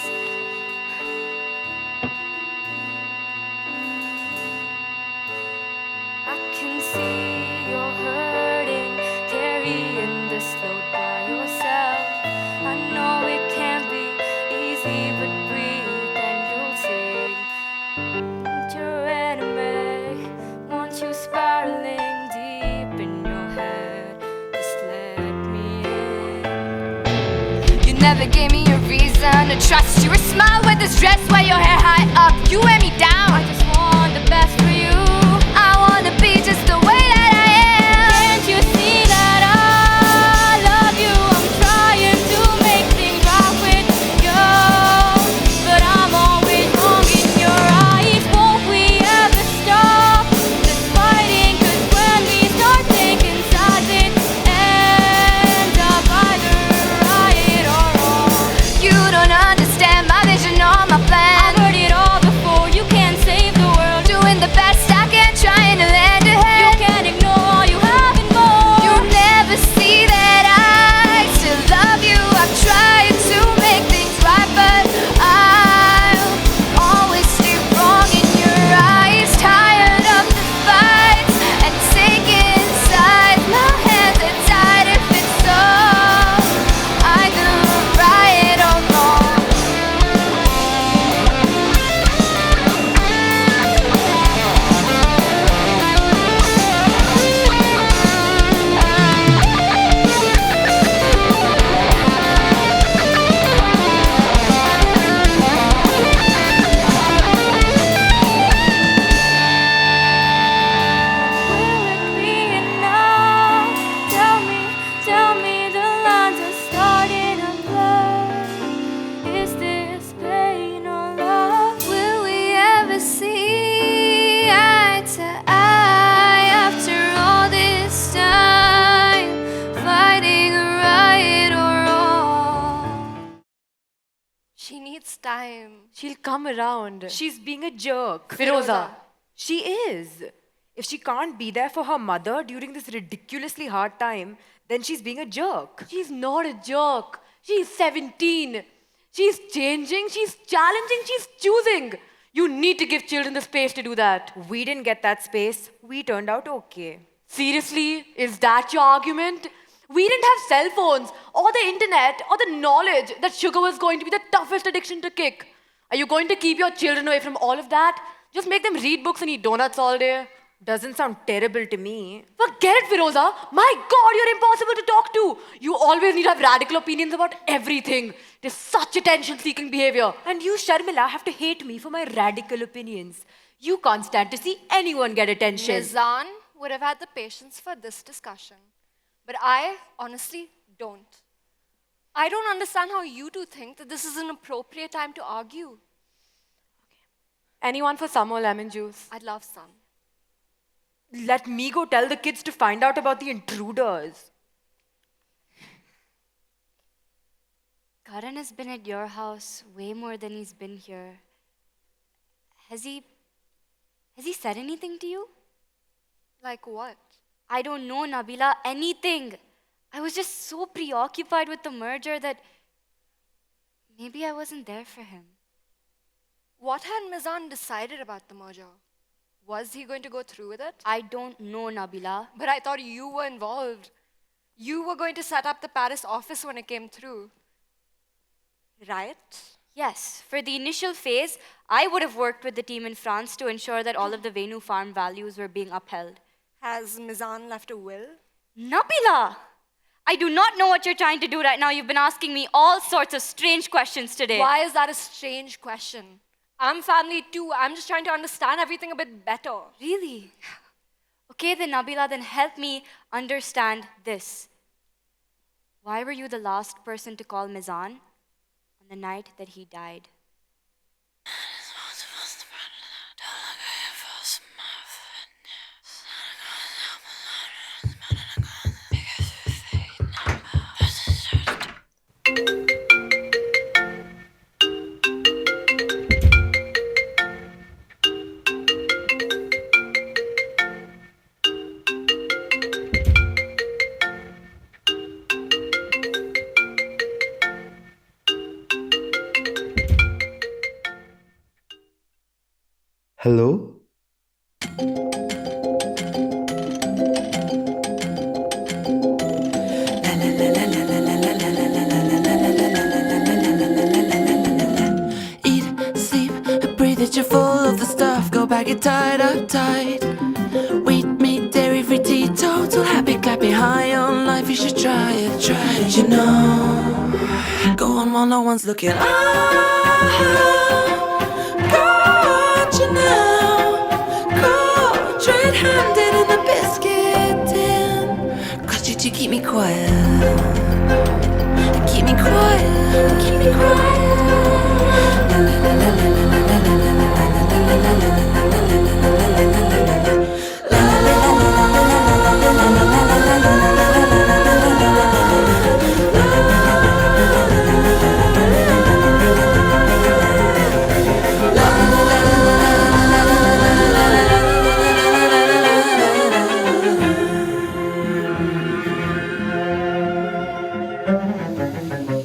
I can see you're hurting, carrying this load by yourself. I know it can't be easy, but breathe and you'll see. Want your enemy, want you spiraling deep in your head. Just let me in. You never gave me a reason to trust you. A smile with this dress, wear your hair high up. You wear me down. I just want the best for you. I wanna be just the way that I am. Can't you see that I love you? I'm trying to make things right with you, but I'm always wrong in your eyes. Won't we ever stop this fighting? 'Cause when we start taking sides, it ends up either right or wrong. You don't understand my vision or my plan. I've heard it all before. You can't save the world. Doing the best I can, trying to lend a hand. You can't ignore all you have and more. You'll never see that I still love you. I've tried to make things right, but I'll always stay wrong in your eyes. Tired of the fights and taking sides. My hands are tied if it's so either right or wrong. We're agreeing now. Tell me the lines are starting to blur. Is this pain or love? Will we ever see eye to eye after all this time? Fighting right or wrong. She needs time. She'll come around. She's being a jerk. Firoza. She is. If she can't be there for her mother during this ridiculously hard time, then she's being a jerk. She's not a jerk. She's 17. She's changing, she's challenging, she's choosing. You need to give children the space to do that. We didn't get that space. We turned out okay. Seriously? Is that your argument? We didn't have cell phones or the internet or the knowledge that sugar was going to be the toughest addiction to kick. Are you going to keep your children away from all of that? Just make them read books and eat donuts all day? Doesn't sound terrible to me. Forget it, Firoza. My God, you're impossible to talk to. You always need to have radical opinions about everything. There's such attention-seeking behavior. And you, Sharmila, have to hate me for my radical opinions. You can't stand to see anyone get attention. Mizan would have had the patience for this discussion, but I honestly don't. I don't understand how you two think that this is an appropriate time to argue. Anyone for some more lemon juice? I'd love some. Let me go tell the kids to find out about the intruders. Karan has been at your house way more than he's been here. Has he said anything to you? Like what? I don't know, Nabila, anything. I was just so preoccupied with the merger that maybe I wasn't there for him. What had Mizan decided about the merger? Was he going to go through with it? I don't know, Nabila. But I thought you were involved. You were going to set up the Paris office when it came through. Right? Yes, for the initial phase, I would have worked with the team in France to ensure that all of the Venu farm values were being upheld. Has Mizan left a will? Nabila! I do not know what you're trying to do right now. You've been asking me all sorts of strange questions today. Why is that a strange question? I'm family too. I'm just trying to understand everything a bit better. Really? Okay then, Nabila, then help me understand this. Why were you the last person to call Mizan on the night that he died? Hello? Eat, sleep, breathe it, you're full of the stuff. Go back, get tied up tight. Wheat, meat, dairy free, teetotal, happy, clappy, high on life. You should try it, you know. Go on while no one's looking. Got you now. Caught red-handed in the biscuit tin. Cause you keep me quiet. Keep me quiet. Keep me quiet. La la la la la la la la la la la la la.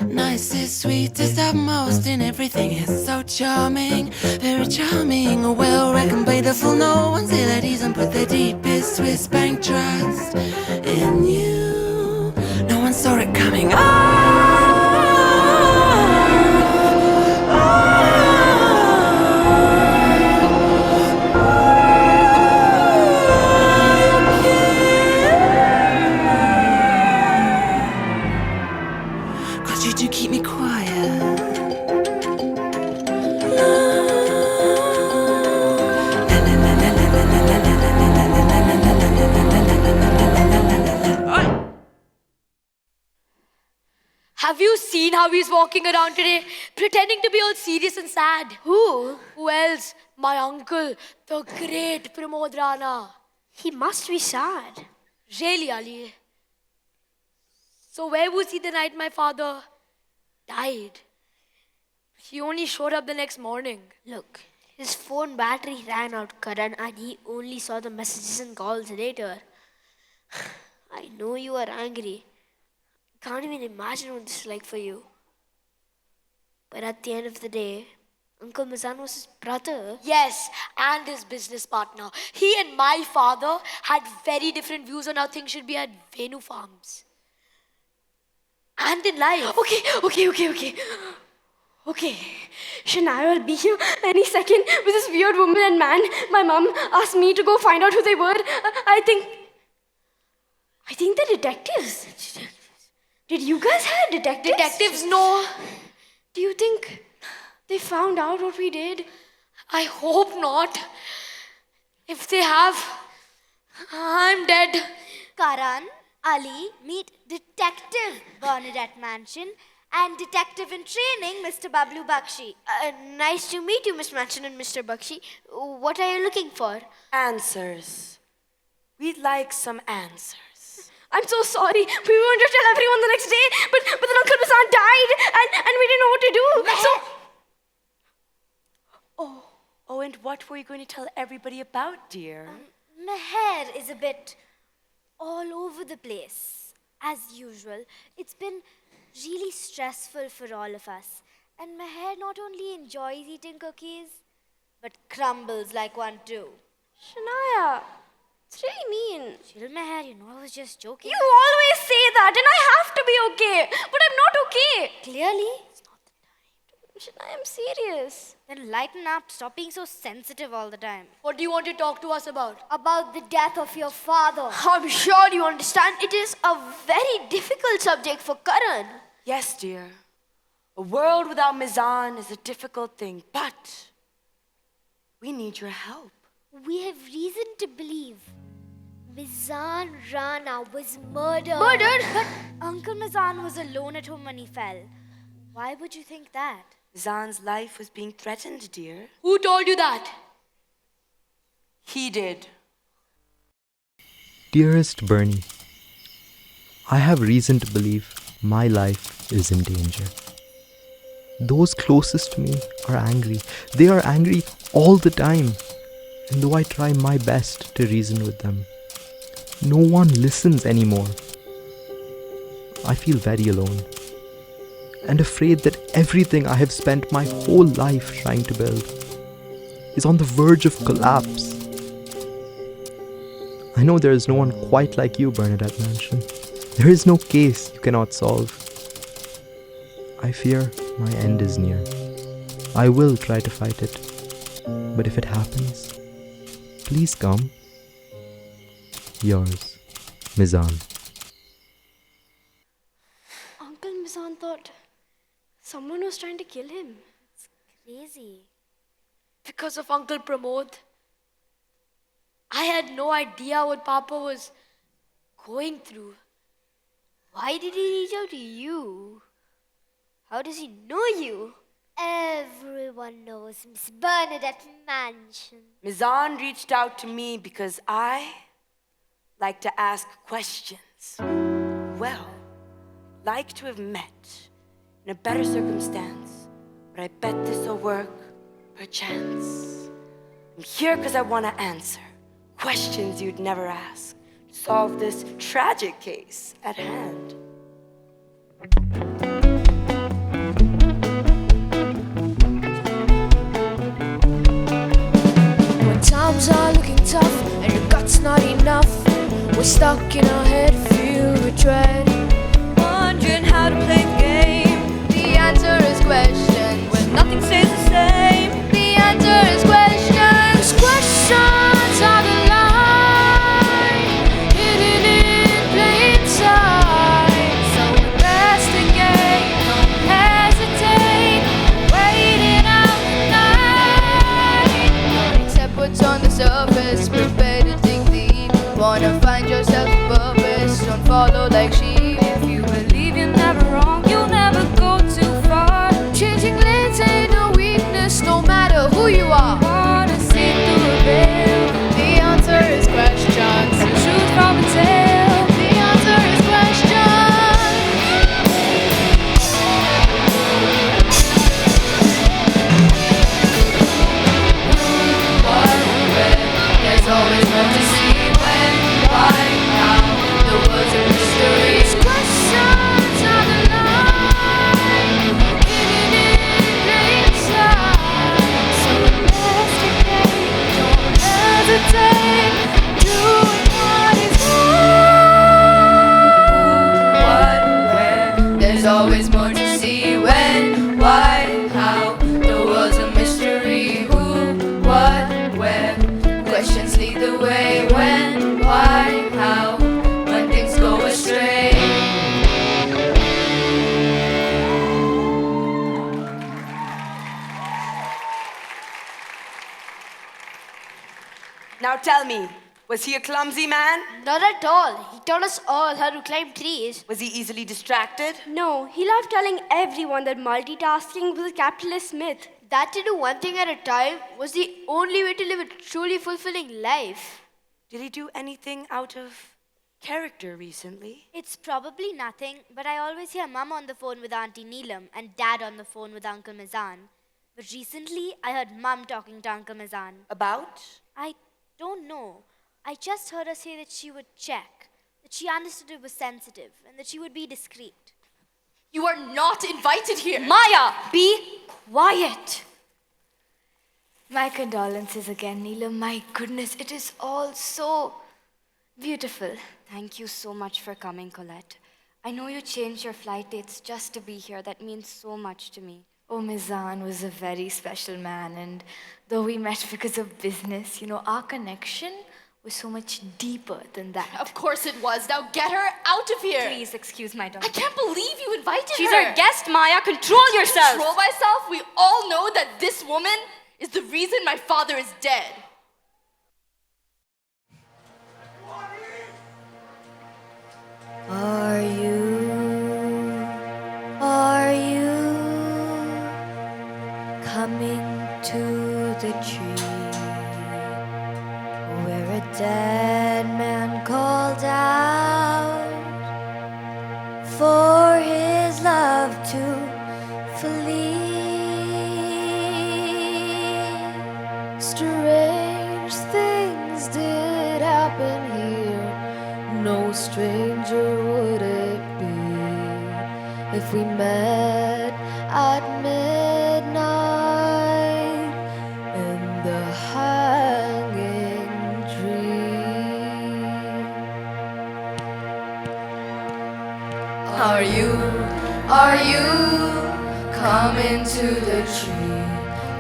Nicest, sweetest, utmost in everything is so charming, very charming. A well-reckoned, playful, no one's ill at ease and put their deepest Swiss bank trust in you. No one saw it coming. Cause you do keep me quiet. Have you seen how he's walking around today, pretending to be all serious and sad? Who? Who else? My uncle, the great Pramod Rana. He must be sad. Really, Ali. So where was he the night my father died? He only showed up the next morning. Look, his phone battery ran out, Karan, and he only saw the messages and calls later. I know you are angry. Can't even imagine what this is like for you. But at the end of the day, Uncle Mizan was his brother. Yes, and his business partner. He and my father had very different views on how things should be at Venu Farms. And in life. Okay. Shania will be here any second with this weird woman and man. My mom asked me to go find out who they were. I think they're detectives. Did you guys hire detectives? Detectives, no. Do you think they found out what we did? I hope not. If they have, I'm dead. Karan, Ali, meet Detective Bernadette Mansion And detective in training, Mr. Bablu Bakshi. Nice to meet you, Miss Mansion and Mr. Bakshi. What are you looking for? Answers. We'd like some answers. I'm so sorry. We wanted to tell everyone the next day, but then Uncle Basan died, and we didn't know what to do. Oh, and what were you going to tell everybody about, dear? Meher is a bit all over the place, as usual. It's been really stressful for all of us. And Meher not only enjoys eating cookies, but crumbles like one too. Shania, it's really mean. Chill, Meher, you know I was just joking. You always say that, and I have to be okay, but I'm not okay. Clearly, it's not the time. Shania, I'm serious. Then lighten up, stop being so sensitive all the time. What do you want to talk to us about? About the death of your father. I'm sure you understand. It is a very difficult subject for Karan. Yes, dear. A world without Mizan is a difficult thing, but we need your help. We have reason to believe Mizan Rana was murdered. Murdered? But Uncle Mizan was alone at home when he fell. Why would you think that? Mizan's life was being threatened, dear. Who told you that? He did. Dearest Bernie, I have reason to believe my life is in danger. Those closest to me are angry. They are angry all the time. And though I try my best to reason with them, no one listens anymore. I feel very alone and afraid that everything I have spent my whole life trying to build is on the verge of collapse. I know there is no one quite like you, Bernadette Mansion. There is no case you cannot solve. I fear my end is near. I will try to fight it. But if it happens, please come. Yours, Mizan. Uncle Mizan thought someone was trying to kill him. It's crazy. Because of Uncle Pramod. I had no idea what Papa was going through. Why did he reach out to you? How does he know you? Everyone knows Miss Bernadette Mansion. Mizan reached out to me because I like to ask questions. Well, like to have met in a better circumstance, but I bet this will work perchance. I'm here because I want to answer questions you'd never ask, to solve this tragic case at hand. When times are looking tough and your gut's not enough, we're stuck in our head filled with dread, wondering how to play the game. The answer is questions when nothing stays the same. The answer is questions. 'Cause questions are the light hidden in plain sight. So investigate, don't hesitate, waiting out the night. Don't accept what's on the surface, prepare to dig deep. Wanna find yourself a purpose, don't follow like sheep. If you believe you're never wrong, you'll never go too far. Changing lanes ain't no weakness, no matter who you are. Wanna see through a veil? The answer is questions. The truth from a tale. The answer is questions. What, where? There's always more to see. When, why, how? The words are mysteries. Questions are the light hidden in plain sight. So investigate, don't hesitate, doing what is right. What, where? There's always more to see. When, why, how? The world's a mystery. Who, what, where? Questions lead the way. When, why, how? When things go astray. Now tell me, Was he a clumsy man? Not at all. He taught us all how to climb trees. Was he easily distracted? No, he loved telling everyone that multitasking was a capitalist myth. That to do one thing at a time was the only way to live a truly fulfilling life. Did he do anything out of character recently? It's probably nothing, but I always hear Mum on the phone with Auntie Neelam and Dad on the phone with Uncle Mizan. But recently, I heard Mum talking to Uncle Mizan. About? I don't know. I just heard her say that she would check, that she understood it was sensitive, and that she would be discreet. You are not invited here. Maya, be quiet. My condolences again, Neelam. My goodness, it is all so beautiful. Thank you so much for coming, Colette. I know you changed your flight dates just to be here. That means so much to me. Oh, Mizan was a very special man, and though we met because of business, our connection was so much deeper than that. Of course it was. Now get her out of here. Please excuse my daughter. I can't believe you invited She's her. our guest, Maya. Control yourself. Control myself? We all know that this woman is the reason my father is dead. Are you coming to the tree where a dead man called out for his love to flee? Strange things did happen here. No stranger would it be if we met at midnight in the hanging tree. Are you coming to the tree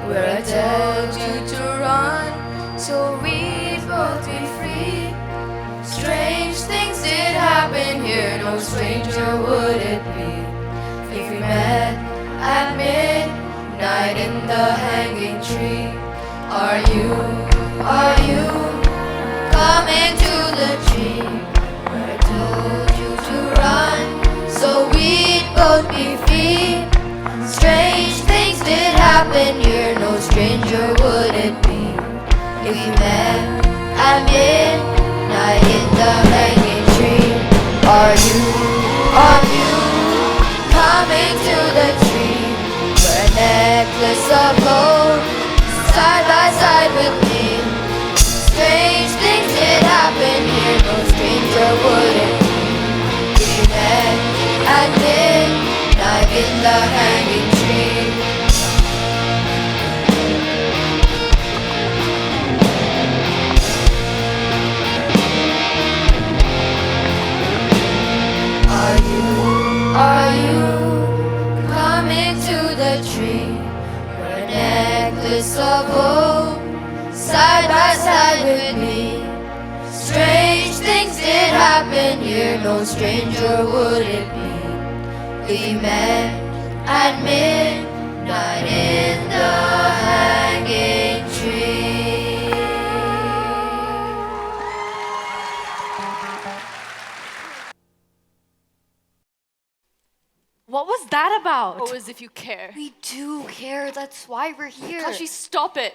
where I told you to run so we'd both be free? Strange things did happen here, no stranger would it be if we met at midnight in the hanging tree. Are you coming to the tree where I told you to run so we'd both be free? Strange things did happen here, no stranger would it be if we met at midnight in the hanging tree. Are you coming to the tree where a necklace of gold side by side with me? Strange things did happen here, no stranger would it be if we met at midnight in the hanging tree. Are you coming to the tree where a necklace of gold side by side with me? Strange things did happen here, no stranger would it be if we met at midnight in the hanging tree. What was that about? Oh, as if you care. We do care, that's why we're here. Kashi, stop it.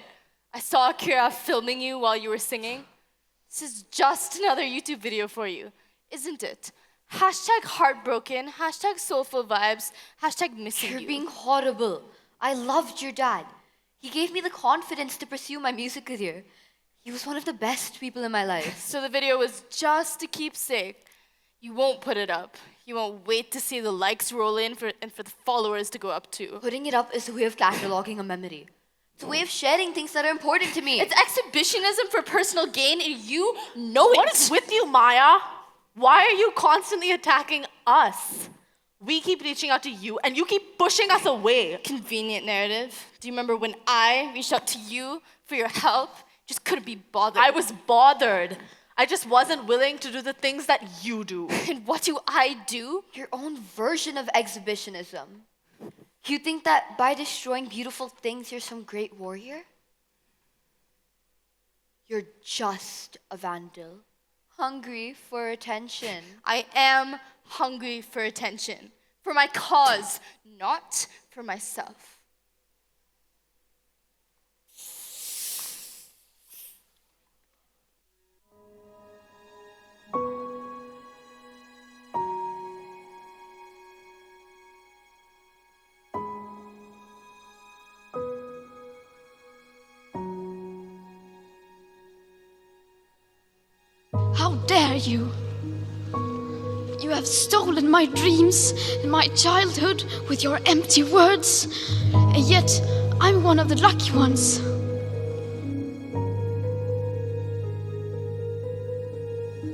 I saw Akira filming you while you were singing. This is just another YouTube video for you, isn't it? Hashtag heartbroken, hashtag soulful vibes, hashtag missing You're you. being horrible. I loved your dad. He gave me the confidence to pursue my music career. He was one of the best people in my life. So the video was just a keepsake. You won't put it up. You won't wait to see the likes roll in and for the followers to go up too. Putting it up is a way of cataloging a memory. It's a way of sharing things that are important to me. It's exhibitionism for personal gain, and you know it. What is with you, Maya? Why are you constantly attacking us? We keep reaching out to you, and you keep pushing us away. Convenient narrative. Do you remember when I reached out to you for your help? Just couldn't be bothered. I was bothered. I just wasn't willing to do the things that you do. And what do I do? Your own version of exhibitionism. You think that by destroying beautiful things, you're some great warrior? You're just a vandal, hungry for attention. I am hungry for attention, for my cause, not for myself. How dare you? You have stolen my dreams and my childhood with your empty words, and yet I'm one of the lucky ones.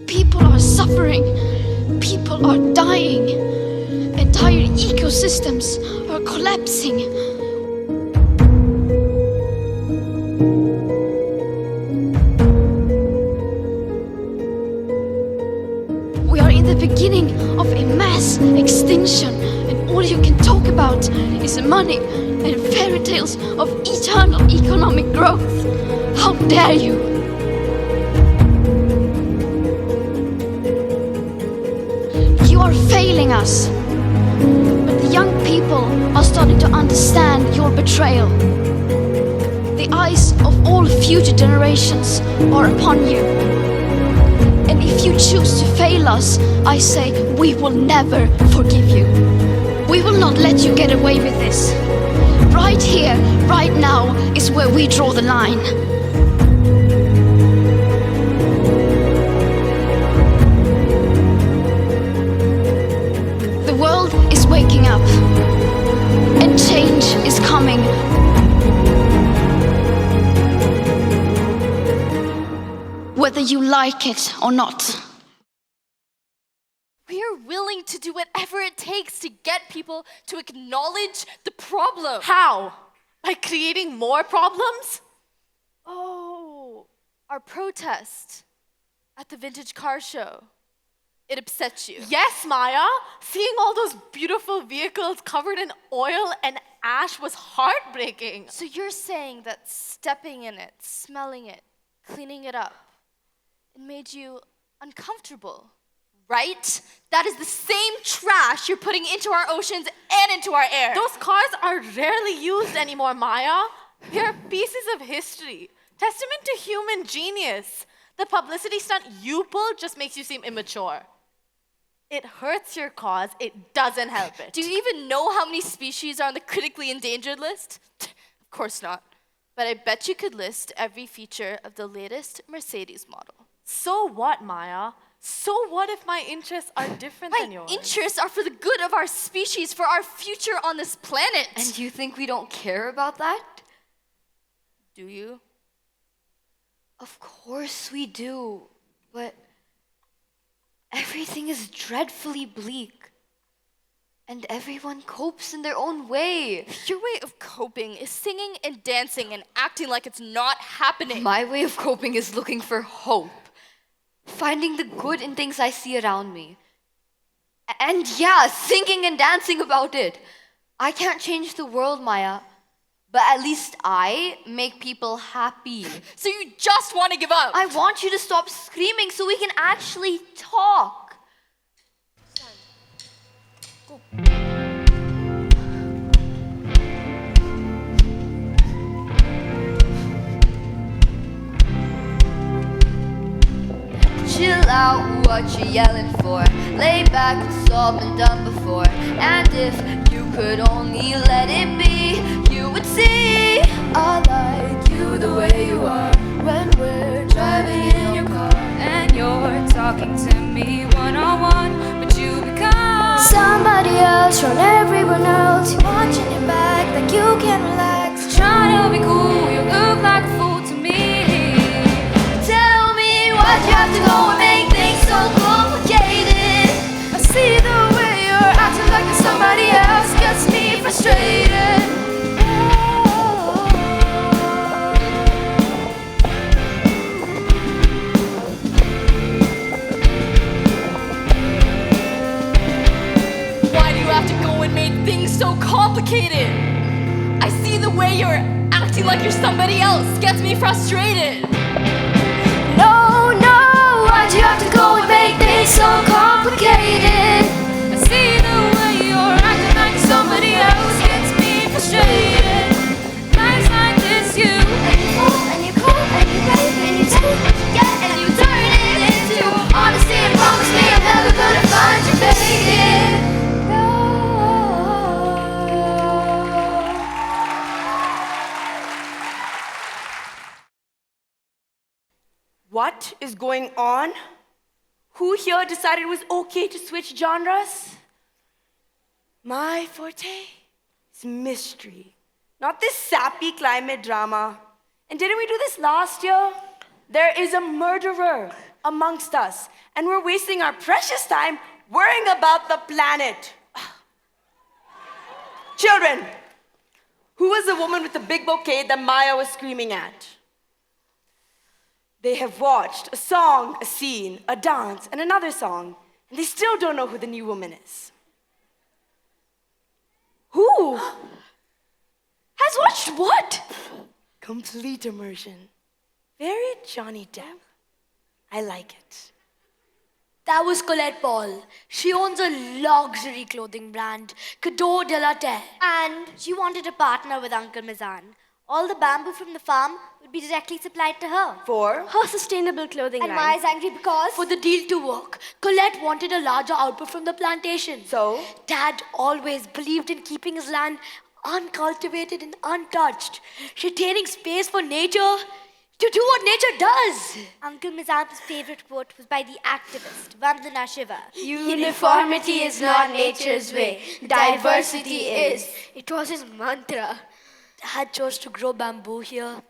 People are suffering, people are dying, entire ecosystems are collapsing. We are in the beginning of a mass extinction, and all you can talk about is money and fairy tales of eternal economic growth. How dare you? You are failing us, but the young people are starting to understand your betrayal. The eyes of all future generations are upon you. And if you choose to fail us, I say we will never forgive you. We will not let you get away with this. Right here, right now, is where we draw the line. The world is waking up, and change is coming. Whether you like it or not. We are willing to do whatever it takes to get people to acknowledge the problem. How? By creating more problems? Oh, our protest at the vintage car show. It upsets you. Yes, Maya. Seeing all those beautiful vehicles covered in oil and ash was heartbreaking. So you're saying that stepping in it, smelling it, cleaning it up, it made you uncomfortable, right? That is the same trash you're putting into our oceans and into our air. Those cars are rarely used anymore, Maya. They are pieces of history, testament to human genius. The publicity stunt you pulled just makes you seem immature. It hurts your cause, it doesn't help it. Do you even know how many species are on the critically endangered list? Of course not. But I bet you could list every feature of the latest Mercedes model. So what, Maya? So what if my interests are different than yours? My interests are for the good of our species, for our future on this planet. And you think we don't care about that? Do you? Of course we do, but everything is dreadfully bleak. And everyone copes in their own way. Your way of coping is singing and dancing and acting like it's not happening. My way of coping is looking for hope. Finding the good in things I see around me. And yeah, singing and dancing about it. I can't change the world, Maya. But at least I make people happy. So you just want to give up? I want you to stop screaming so we can actually talk. Chill out, what you yelling for? Lay back, it's all been done before. And if you could only let it be, you would see I like you the way you are. When we're driving in your car And you're talking to me one-on-one, but you become Somebody else from everyone else. You're watching your back like you can relax. trying to be cool. You look like a fool to me. Tell me why'd you have to go and make things so complicated? I see the way you're acting like you're somebody else gets me frustrated. Why do you have to go and make things so complicated? I see the way you're acting like you're somebody else gets me frustrated. Why'd you have to go and make things so complicated? I see the way you're acting like somebody else gets me frustrated. Nights like this, you And you fall, and you call, and you rave, and you take what you get, and you turn it into honesty and promise me I'm never gonna find you faded. No. What is going on? Who here decided it was okay to switch genres? My forte is mystery, not this sappy climate drama. And didn't we do this last year? There is a murderer amongst us, and we're wasting our precious time worrying about the planet. Children, who was the woman with the big bouquet that Maya was screaming at? They have watched a song, a scene, a dance, and another song, and they still don't know who the new woman is. Who? Has watched what? Complete immersion. Very Johnny Depp. I like it. That was Colette Paul. She owns a luxury clothing brand, Cadeau de la Terre. And she wanted a partner with Uncle Mizan. All the bamboo from the farm would be directly supplied to her. For? Her sustainable clothing And line. Maya's angry because? For the deal to work, Colette wanted a larger output from the plantation. So? Dad always believed in keeping his land uncultivated and untouched, retaining space for nature to do what nature does. Uncle Mizan's favorite quote was by the activist Vandana Shiva. Uniformity is not nature's way. Diversity is. It was his mantra. Dad chose to grow bamboo here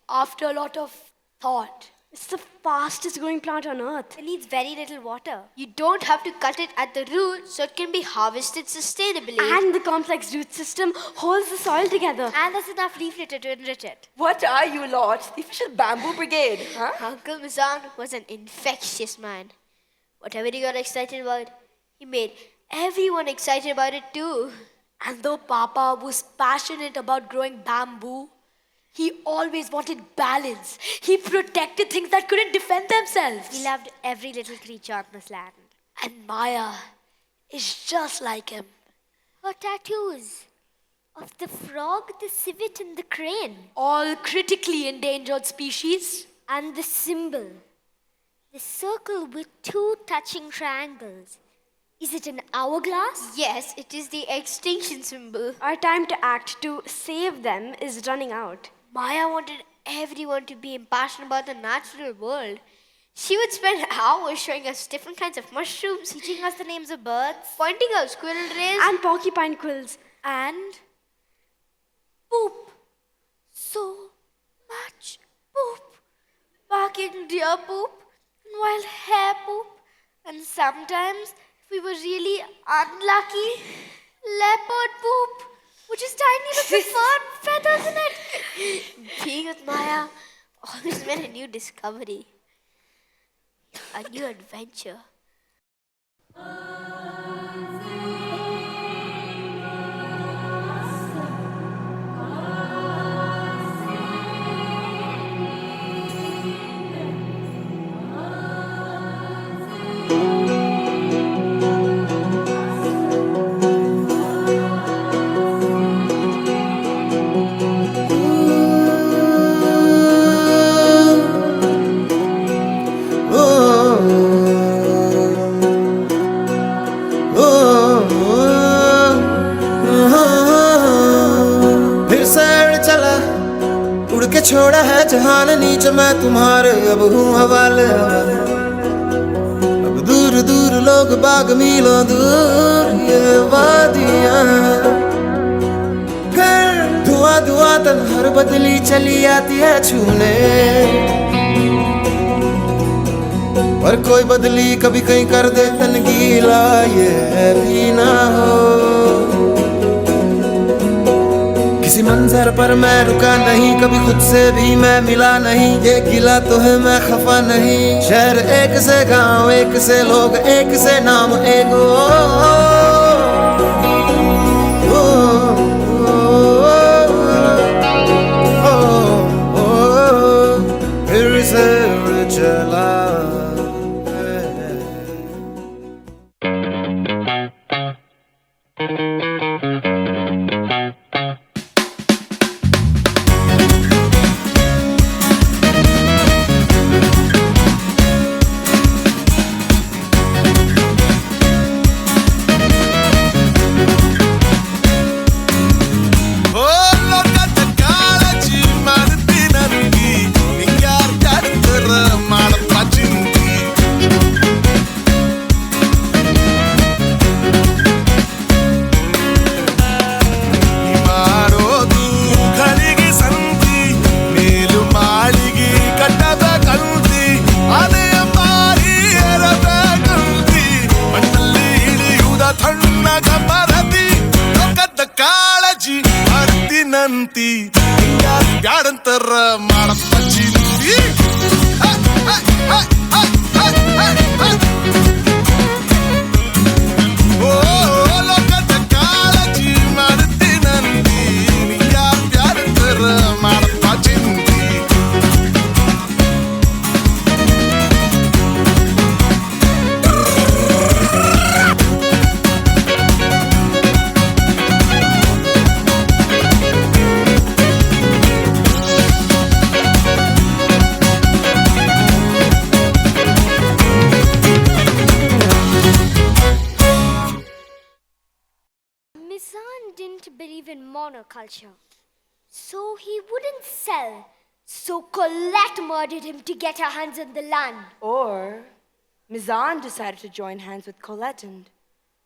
after a lot of thought. It's the fastest growing plant on earth. It needs very little water. You don't have to cut it at the root so it can be harvested sustainably. And the complex root system holds the soil together. And there's enough leaf litter to enrich it. What are you lot? The official bamboo brigade, huh? Uncle Mizan was an infectious man. Whatever he got excited about, he made everyone excited about it too. And though Papa was passionate about growing bamboo, he always wanted balance. He protected things that couldn't defend themselves. He loved every little creature on this land. And Maya is just like him. Her tattoos of the frog, the civet, and the crane. All critically endangered species. And the symbol. The circle with two touching triangles. Is it an hourglass? Yes, it is the extinction symbol. Our time to act to save them is running out. Maya wanted everyone to be impassioned about the natural world. She would spend hours showing us different kinds of mushrooms, Teaching us the names of birds. pointing out squirrel rays, And porcupine quills. and poop. So much poop. Barking deer poop, and wild hare poop, and sometimes, if we were really unlucky, leopard poop, which is tiny but with fur and feathers in it. Being with Maya always meant a new discovery, a new adventure. फिर सैर चला उड़ के छोड़ा है जहान नीचे मैं तुम्हारे अब हूँ हवाले अब दूर दूर लोग बाग मीलों दूर ये वादियाँ फिर धुआं धुआं तन्हार बदली चली आती है छूने पर कोई बदली कभी कहीं कर दे तन गीला ये भी ना हो किसी मंजर पर मैं रुका नहीं कभी खुद से भी मैं मिला नहीं ये गिला तो है मैं खफा नहीं शहर एक से गांव एक से लोग एक से नाम एक फिर से चला ಪ್ಯಾರಂತರ ಮಾಡಪ್ಪ ಚಿಂತಿ ಓ ಲೋಕದ ಕಾಳಜಿ ಮಾಡ್ತೀನಂದಿ ನೀ ಪ್ಯಾರಂತರ ಮಾಡಪ್ಪ ಚಿಂತಿ Mizan didn't believe in monoculture, so he wouldn't sell. So Colette murdered him to get her hands on the land. Or Mizan decided to join hands with Colette and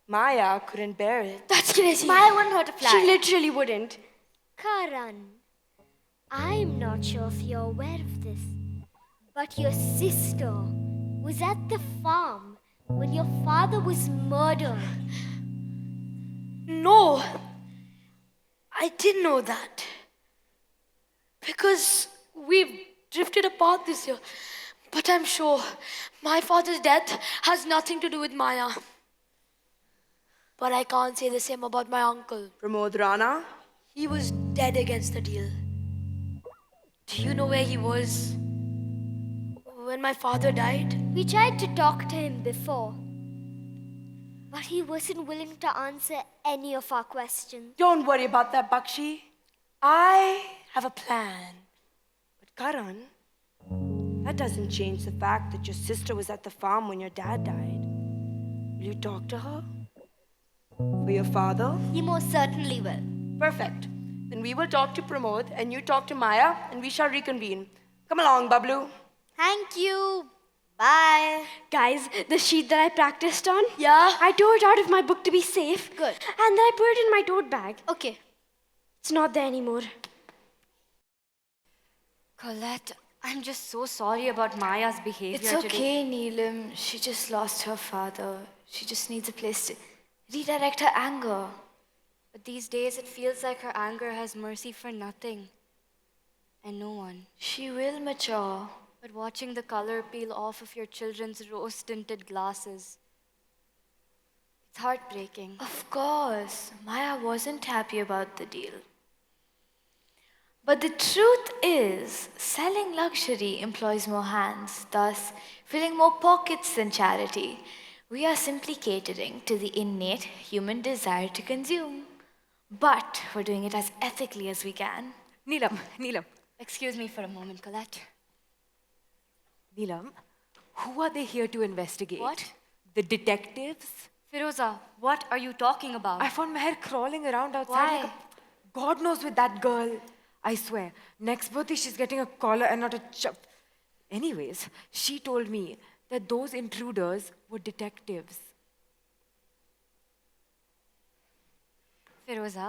Maya couldn't bear it. That's crazy. Maya wouldn't hurt a fly. She literally wouldn't. Karan, I'm not sure if you're aware of this, but your sister was at the farm when your father was murdered. No, I didn't know that. Because we've drifted apart this year. But I'm sure my father's death has nothing to do with Maya. But I can't say the same about my uncle. Pramod Rana? He was dead against the deal. Do you know where he was when my father died? We tried to talk to him before, but he wasn't willing to answer any of our questions. Don't worry about that, Bakshi. I have a plan. But Karan, that doesn't change the fact that your sister was at the farm when your dad died. Will you talk to her? For your father? He most certainly will. Perfect. Then we will talk to Pramod and you talk to Maya and we shall reconvene. Come along, Bablu. Thank you. Bye. Guys, the sheet that I practiced on, Yeah? I tore it out of my book to be safe. Good. And then I put it in my tote bag. Okay. It's not there anymore. Colette, I'm just so sorry about Maya's behavior It's today. okay, Neelam. She just lost her father. She just needs a place to redirect her anger. But these days it feels like her anger has mercy for nothing and no one. She will mature. But watching the color peel off of your children's rose-tinted glasses, it's heartbreaking. Of course, Maya wasn't happy about the deal. But the truth is, selling luxury employs more hands, thus filling more pockets than charity. We are simply catering to the innate human desire to consume. But we're doing it as ethically as we can. Neelam. Excuse me for a moment, Colette. Neelam, who are they here to investigate? What? The detectives? Firoza, what are you talking about? I found Meher crawling around outside Why? like a... God knows with that girl. I swear, next birthday she's getting a collar and not a Anyways, she told me that those intruders were detectives. Firoza,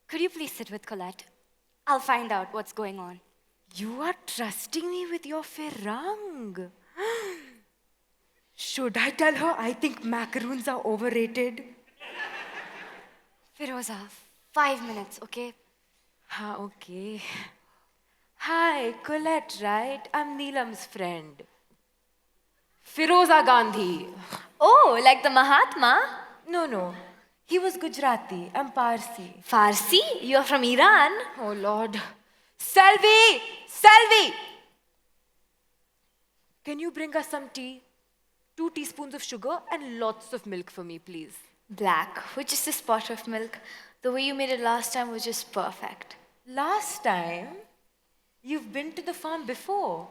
could you please sit with Colette? I'll find out what's going on. You are trusting me with your Ferrang. Should I tell her I think macaroons are overrated? Firoza, 5 minutes, okay? Okay. Hi, Colette, right? I'm Neelam's friend. Firoza Gandhi. Oh, like the Mahatma? No. He was Gujarati. I'm Parsi. Farsi? You're from Iran? Oh, Lord. Selvi! Can you bring us some tea? 2 teaspoons of sugar and lots of milk for me, please. Black, which is the spot of milk. The way you made it last time was just perfect. Last time? You've been to the farm before.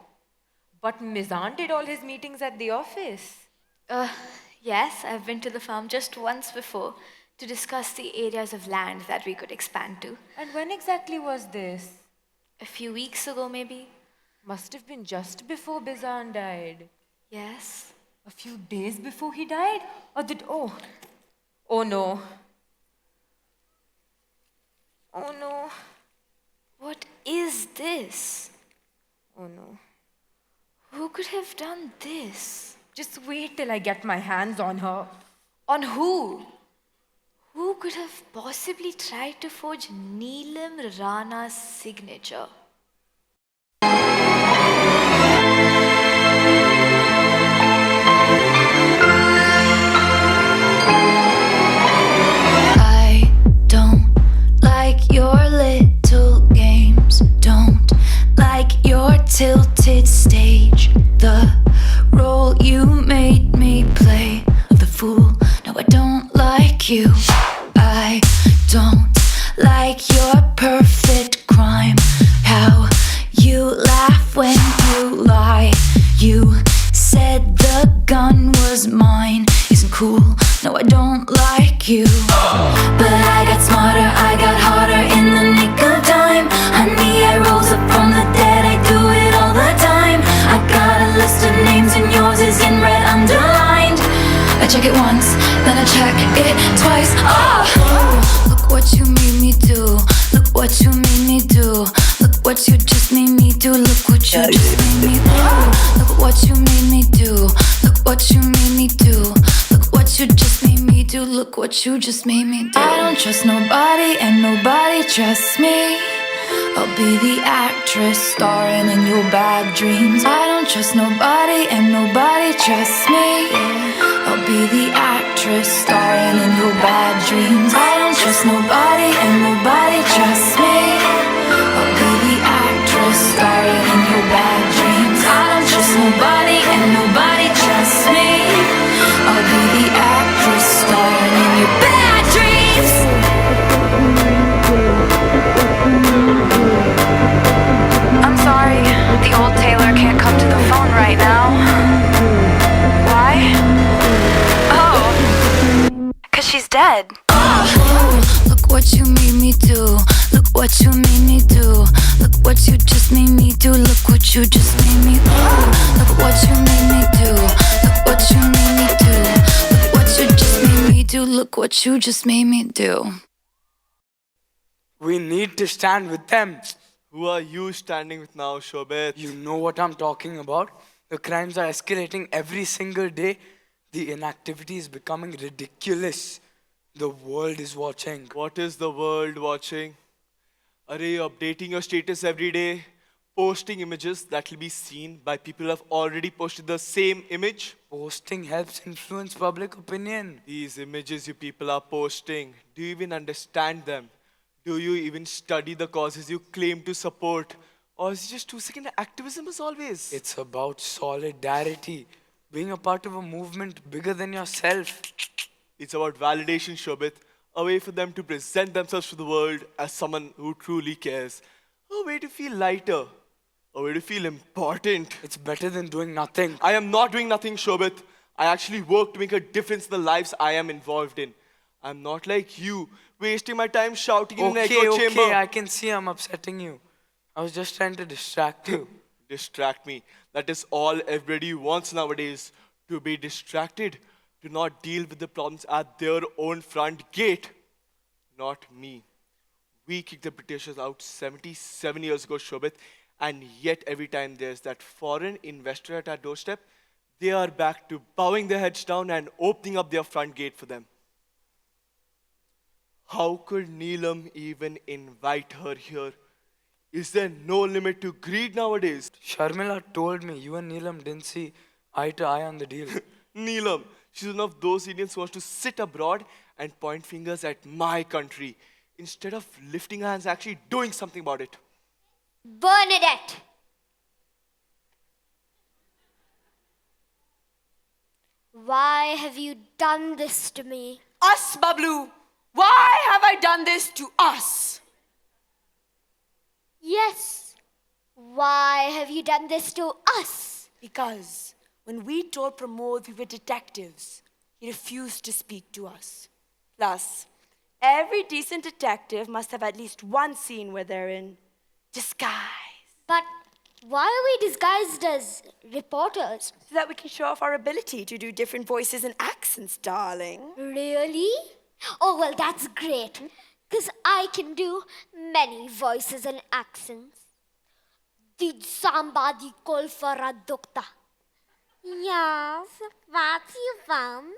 But Mizan did all his meetings at the office. Yes, I've been to the farm just once before to discuss the areas of land that we could expand to. And when exactly was this? A few weeks ago, maybe. Must have been just before Bizan died. Yes. A few days before he died? Or did... Oh no. Oh no. What is this? Oh no. Who could have done this? Just wait till I get my hands on her. On who? Who could have possibly tried to forge Neelam Rana's signature? like your tilted stage. The role you made me play of the fool. No, I don't like you. I don't like your perfect crime. How you laugh when you lie. You said the gun was mine. Isn't cool. No, I don't like you. But I got smarter, I got harder in the nick of time. Honey, I rose up from the dead, I do it all the time. I got a list of names and yours is in red underlined. I check it once, then I check it twice. Oh! Look what you made me do. Look what you made me do. Look what you just made me do. Look what you just made me do. Look what you made me do. Look what you made me do. Look what you just made me do. Look what you just made me do. I don't trust nobody and nobody trusts me. I'll be the actress starring in your bad dreams. I don't trust nobody and nobody trusts me. I'll be the actress starring in your bad dreams. I don't trust nobody and nobody trusts me. I'll be the actress starring in your bad dreams. I don't trust nobody and nobody trusts me. I'll be the actress starring in your bad dreams. I'm sorry, the old Taylor can't come to the phone right now. Why? Oh, 'cause she's dead. Look what you made me do. Look what you made me do. Look what you just made me do. Look what you just made me do. Look what you made me do. Look what you made me do. Look what you just made me do. Look what you just made me do. We need to stand with them. Who are you standing with now, Shobit? You know what I'm talking about? The crimes are escalating every single day. The inactivity is becoming ridiculous. The world is watching. What is the world watching? Are you updating your status every day? Posting images that will be seen by people who have already posted the same image? Posting helps influence public opinion. These images you people are posting, do you even understand them? Do you even study the causes you claim to support? Or is it just 2-second activism as always? It's about solidarity. Being a part of a movement bigger than yourself. It's about validation, Shobit. A way for them to present themselves to the world as someone who truly cares. A way to feel lighter. A way to feel important. It's better than doing nothing. I am not doing nothing, Shobit. I actually work to make a difference in the lives I am involved in. I'm not like you, wasting my time shouting in an echo chamber. Okay, I can see I'm upsetting you. I was just trying to distract you. Distract me. That is all everybody wants nowadays. To be distracted. To not deal with the problems at their own front gate. Not me. We kicked the Britishers out 77 years ago, Shobit. And yet every time there's that foreign investor at our doorstep, they are back to bowing their heads down and opening up their front gate for them. How could Neelam even invite her here? Is there no limit to greed nowadays? Sharmila told me you and Neelam didn't see eye to eye on the deal. Neelam, she's one of those Indians who wants to sit abroad and point fingers at my country instead of lifting her hands and actually doing something about it. Bernadette! Why have you done this to me? Us, Bablu. Why have I done this to us? Yes. Why have you done this to us? Because when we told Pramod we were detectives, he refused to speak to us. Plus, every decent detective must have at least one scene where they're in disguise. But why are we disguised as reporters? So that we can show off our ability to do different voices and accents, darling. Really? Oh, well, that's great. Because I can do many voices and accents. Did somebody call for a doctor? Yes, what you want?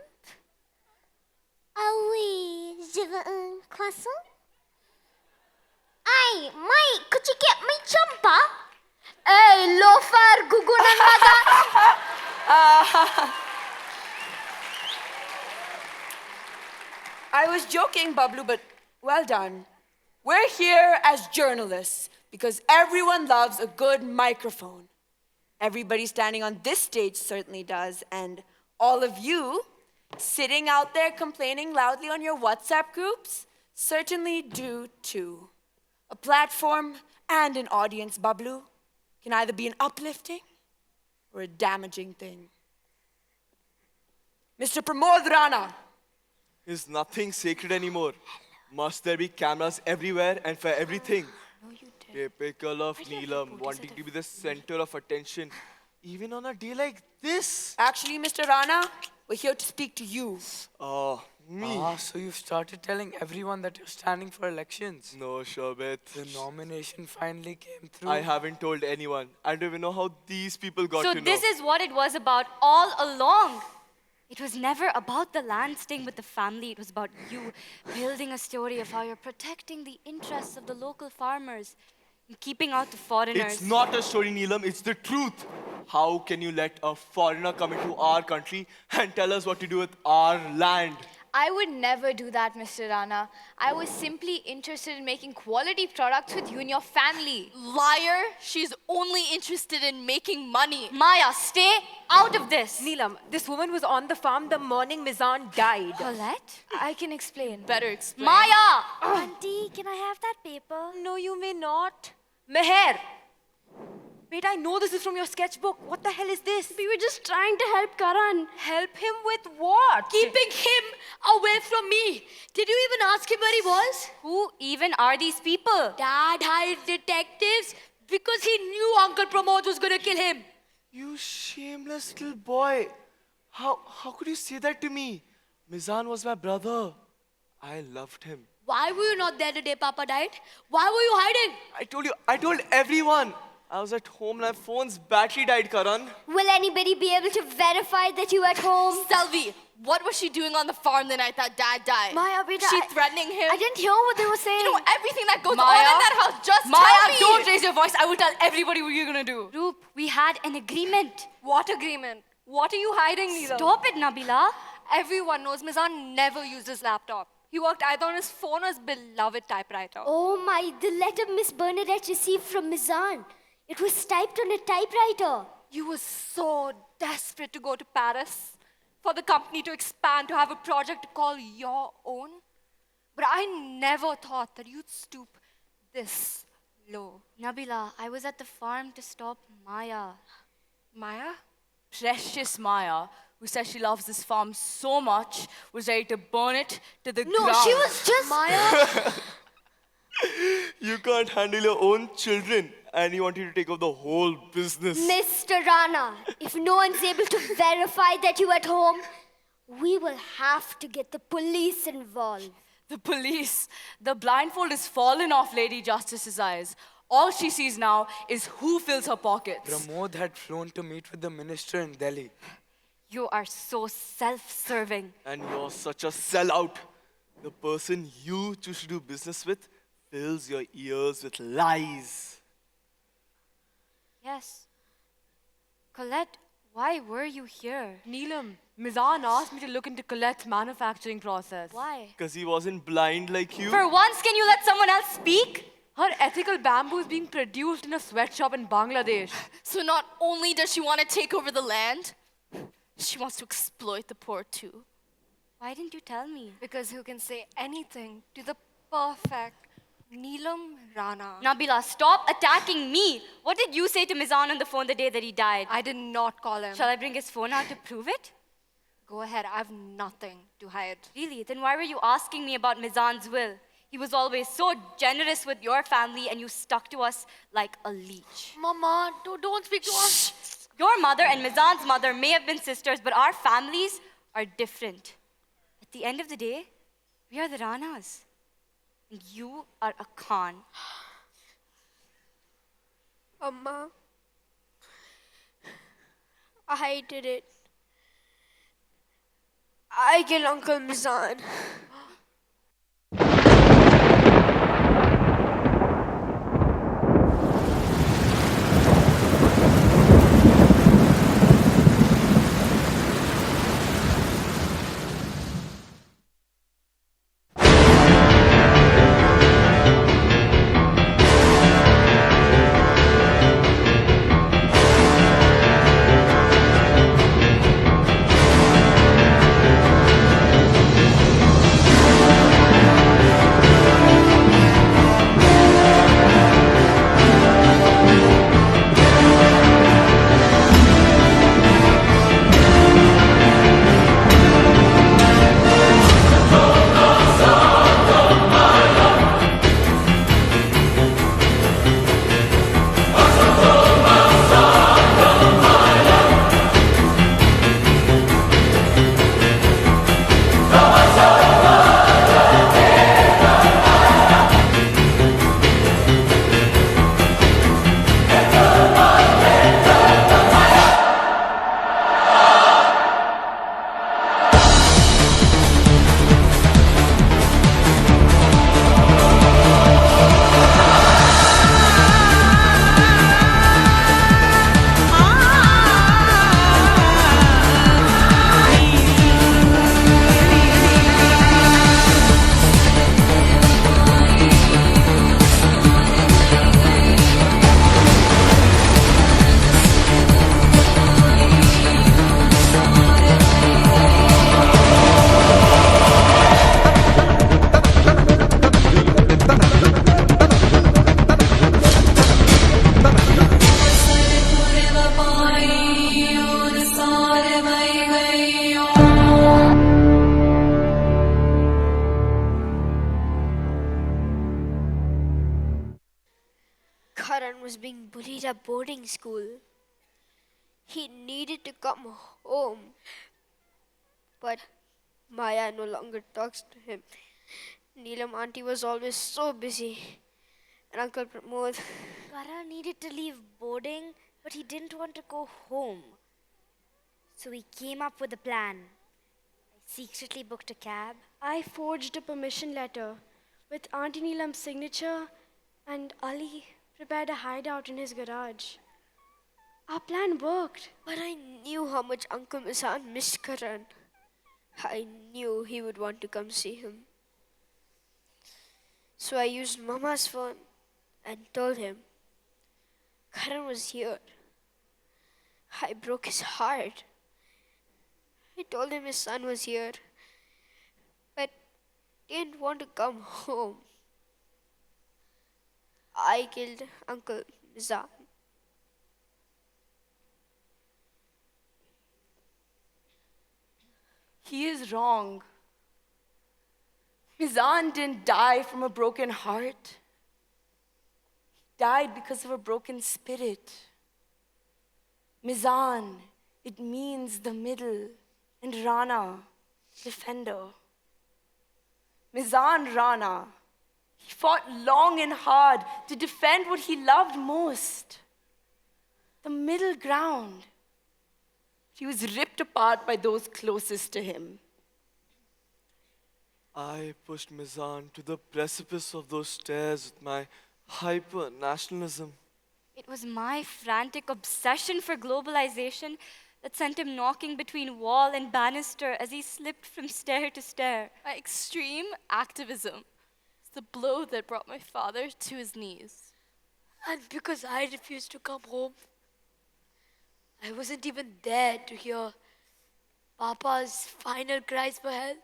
Ah oui, je veux un croissant. Ay, Mike, could you get me jumper? Hey, loafer, gugunan mada. I was joking, Bablu, but well done. We're here as journalists, because everyone loves a good microphone. Everybody standing on this stage certainly does, and all of you sitting out there complaining loudly on your WhatsApp groups certainly do too. A platform and an audience, Bablu, can either be an uplifting or a damaging thing. Mr. Pramod Rana. Is nothing sacred anymore? Must there be cameras everywhere and for everything? Typical of Neelam, wanting to be the center of attention, even on a day like this. Actually, Mr. Rana, we're here to speak to you. Me? So you've started telling everyone that you're standing for elections. No, Shobit. The nomination finally came through. I haven't told anyone. I don't even know how these people got So to know. this is what it was about all along. It was never about the land staying with the family. It was about you building a story of how you're protecting the interests of the local farmers and keeping out the foreigners. It's not a story, Neelam. It's the truth. How can you let a foreigner come into our country and tell us what to do with our land? I would never do that, Mr. Rana. I was simply interested in making quality products with you and your family. Liar! She's only interested in making money. Maya, stay out of this. Neelam, this woman was on the farm the morning Mizan died. Colette? I can explain. Better explain. Maya! Auntie, can I have that paper? No, you may not. Meher! Wait, I know this is from your sketchbook. What the hell is this? We were just trying to help Karan. Help him with what? Keeping him away from me. Did you even ask him where he was? Who even are these people? Dad hired detectives because he knew Uncle Pramod was going to kill him. You shameless little boy. How could you say that to me? Mizan was my brother. I loved him. Why were you not there the day Papa died? Why were you hiding? I told everyone. I was at home and my phone's battery died, Karan. Will anybody be able to verify that you at home? Selvi, what was she doing on the farm the night that Dad died? Maya, beta, She threatening him? I didn't hear what they were saying. You know everything that goes Maya? on in that house. Just Maya, tell me. don't raise your voice. I will tell everybody what you're gonna do. Roop, we had an agreement. What agreement? What are you hiding, Neelam? Stop it, Nabila. Everyone knows Mizan never used his laptop. He worked either on his phone or his beloved typewriter. Oh my, the letter Miss Bernadette received from Mizan. It was typed on a typewriter. You were so desperate to go to Paris, for the company to expand, to have a project to call your own. But I never thought that you'd stoop this low. Nabila, I was at the farm to stop Maya. Maya? Precious Maya, who says she loves this farm so much, was ready to burn it to the ground. No, she was just... Maya... You can't handle your own children and you want you to take over the whole business. Mr. Rana, if no one's able to verify that you at home, we will have to get the police involved. The police. The blindfold is fallen off Lady Justice's eyes. All she sees now is who fills her pockets. Pramod had flown to meet with the minister in Delhi. You are so self-serving. And you're such a sellout. The person you choose to do business with fills your ears with lies. Yes. Colette, why were you here? Neelam, Mizan asked me to look into Colette's manufacturing process. Why? Because he wasn't blind like you. For once, can you let someone else speak? Her ethical bamboo is being produced in a sweatshop in Bangladesh. So not only does she want to take over the land, she wants to exploit the poor too. Why didn't you tell me? Because who can say anything to the perfect Neelam Rana? Nabila, stop attacking me. What did you say to Mizan on the phone the day that he died? I did not call him. Shall I bring his phone out to prove it? Go ahead, I have nothing to hide. Really? Then why were you asking me about Mizan's will? He was always so generous with your family and you stuck to us like a leech. Mama, don't speak to us. Your mother and Mizan's mother may have been sisters, but our families are different. At the end of the day, we are the Ranas. And you are a Khan. Amma, I did it. I killed Uncle Mizan. a boarding school. He needed to come home. But Maya no longer talks to him. Neelam auntie was always so busy. And Uncle Pramod. Karan needed to leave boarding, but he didn't want to go home. So he came up with a plan. I secretly booked a cab. I forged a permission letter with Auntie Neelam's signature, and Ali prepared a hideout in his garage. Our plan worked. But I knew how much Uncle Misan missed Karan. I knew he would want to come see him. So I used Mama's phone and told him Karan was here. I broke his heart. I told him his son was here, but he didn't want to come home. I killed Uncle Mizan. He is wrong. Mizan didn't die from a broken heart. He died because of a broken spirit. Mizan, it means the middle, and Rana, defender. Mizan Rana, he fought long and hard to defend what he loved most, the middle ground. He was ripped apart by those closest to him. I pushed Mizan to the precipice of those stairs with my hyper-nationalism. It was my frantic obsession for globalization that sent him knocking between wall and banister as he slipped from stair to stair. My extreme activism is the blow that brought my father to his knees. And because I refused to come home, I wasn't even there to hear Papa's final cries for help.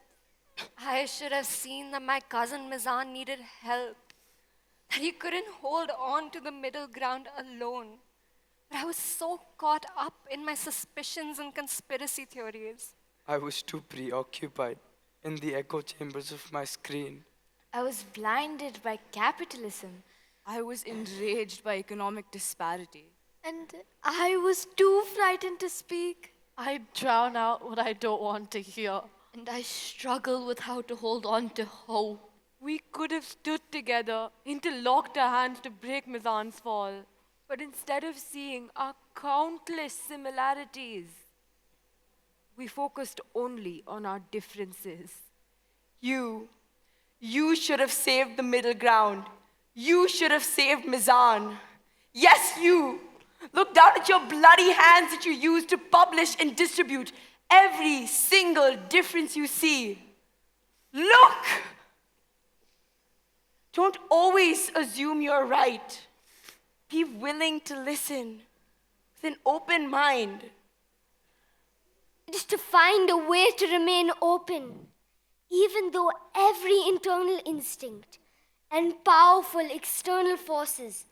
I should have seen that my cousin Mizan needed help, that he couldn't hold on to the middle ground alone. But I was so caught up in my suspicions and conspiracy theories. I was too preoccupied in the echo chambers of my screen. I was blinded by capitalism. I was enraged by economic disparity. And I was too frightened to speak. I drown out what I don't want to hear. And I struggle with how to hold on to hope. We could have stood together, interlocked our hands to break Mizan's fall. But instead of seeing our countless similarities, we focused only on our differences. You should have saved the middle ground. You should have saved Mizan. Yes, you. Look down at your bloody hands that you use to publish and distribute every single difference you see. Look! Don't always assume you're right. Be willing to listen with an open mind. It is to find a way to remain open, even though every internal instinct and powerful external forces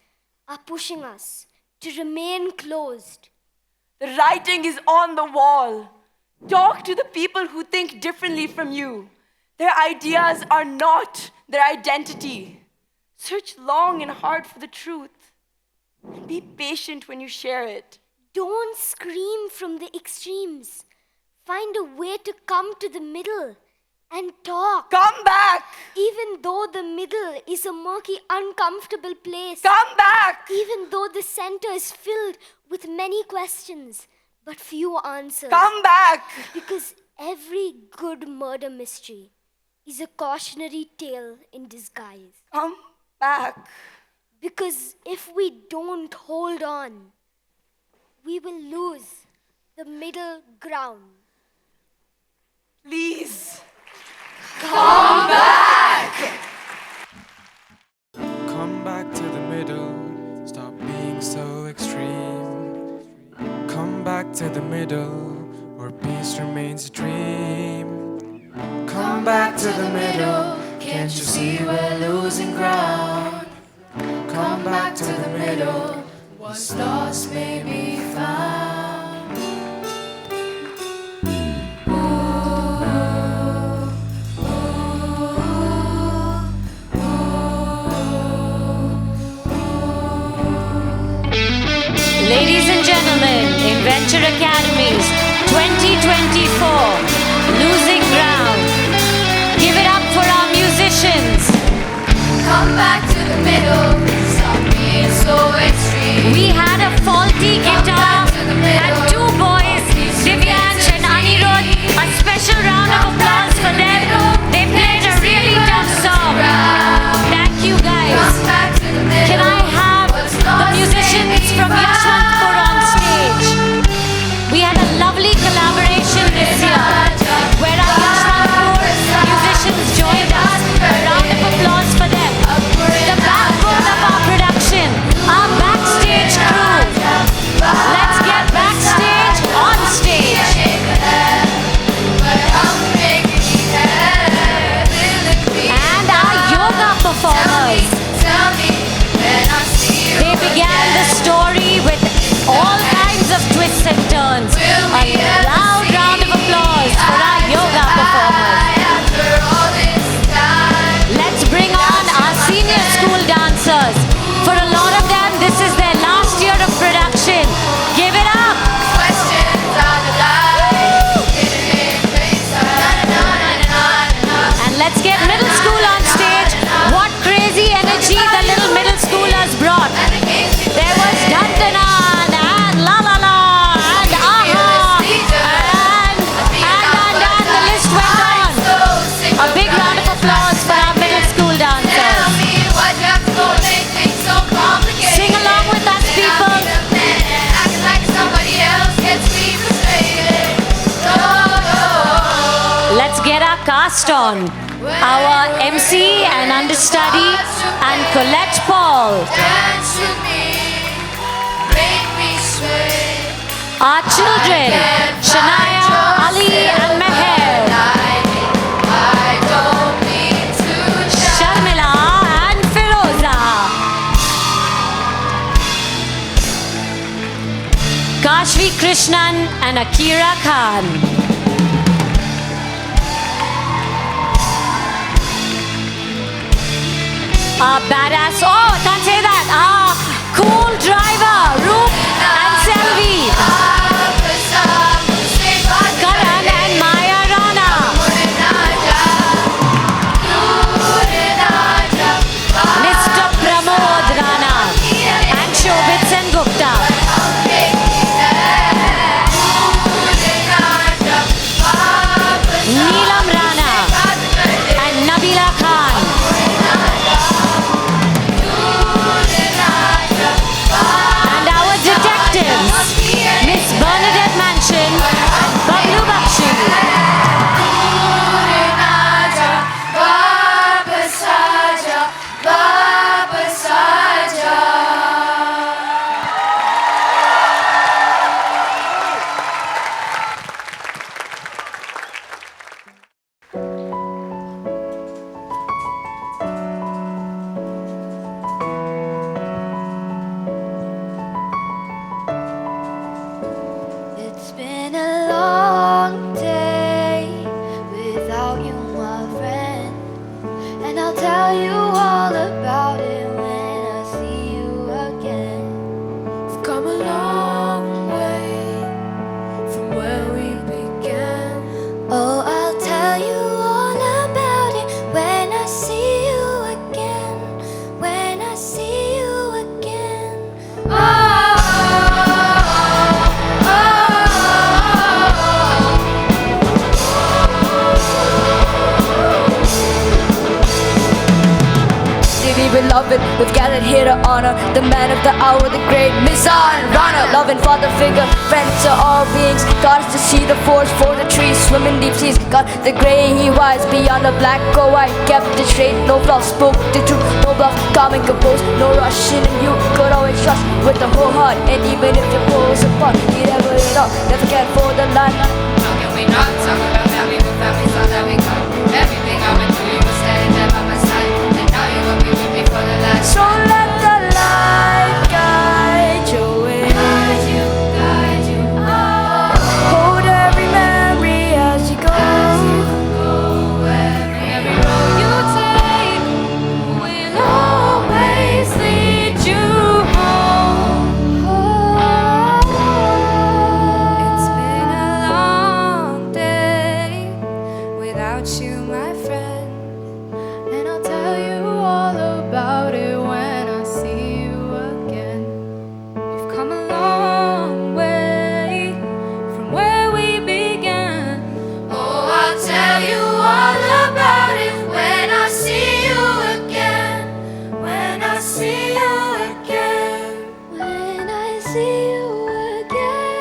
are pushing us to remain closed. The writing is on the wall. Talk to the people who think differently from you. Their ideas are not their identity. Search long and hard for the truth. And be patient when you share it. Don't scream from the extremes. Find a way to come to the middle and talk. Come back! Even though the middle is a murky, uncomfortable place. Come back! Even though the center is filled with many questions, but few answers. Come back! Because every good murder mystery is a cautionary tale in disguise. Come back. Because if we don't hold on, we will lose the middle ground. Please. Come back to the middle. Stop being so extreme. Come back to the middle, where peace remains a dream. Come back to the middle. Can't you see we're losing ground? Come back to the middle. What's lost may be found. Ladies and gentlemen, Inventure Academy's 2024 Losing Ground. Give it up for our musicians. Come back to the middle. Stop being so extreme. We had a faulty guitar and two boys, Divyansh and Anirudh. A special round of applause for them. They played a really tough song. Thank you guys. Can I have the musicians from Yashwantpur on stage? We had a lovely collaboration this year where our Yashwantpur musicians joined us. A round of applause for them. The backbone of our production, our backstage crew. Let's get backstage on stage. And our yoga performers. They began the story with all kinds of twists and turns. A loud round of applause for our yoga performers. Let's bring on our senior school dancers. For a lot of them, this is their last year of production. Give it up. And let's get middle school on stage. What crazy energy the little middle schoolers brought. There was Dantanan and La La La and Aha and the list went on. A big round of applause for our middle school dancers. Sing along with us, people. Let's get our cast on. Our MC and understudy and Colette Paul. Our children, Shania, Ali and Meher. Sharmila and Firoza. Kashvi Krishnan and Akira Khan. Our badass, oh, can't say that. Our cool driver, Roop and Selvi. Karan and Maya Rana. Mr. Pramod Rana and Shobit Sen Gupta. Neelam Rana and Nabila Khan. And our detectives, Miss Bernadette Mansion and Bablu Bakshi. It's been a long day without you, my friend, and I'll tell you all about it when I see you again. We've come a long way from where we began. Oh, I'll tell you all about it when I see you again. When I see you again. Dearly beloved, we've gathered here to honor the man of the hour, the great Mizan Rana. Loving father figure, friend to all beings. Got us to see the forest for the trees, swim in deep seas. Got the gray, he wise beyond the black or white. Kept it straight, no fluff, spoke the truth, no bluff. Calm and composed, no rushing, and you could always trust with the whole heart. And even if your pulls apart, you never it up, never care for the line. How can we not talk about family when family's all that we got? Everything I went through, you were standing there by my side, and now you will be with me for the last. So let the light guide your way. Guide you, Hold every memory as you go. every road you take will always lead you home. see you again.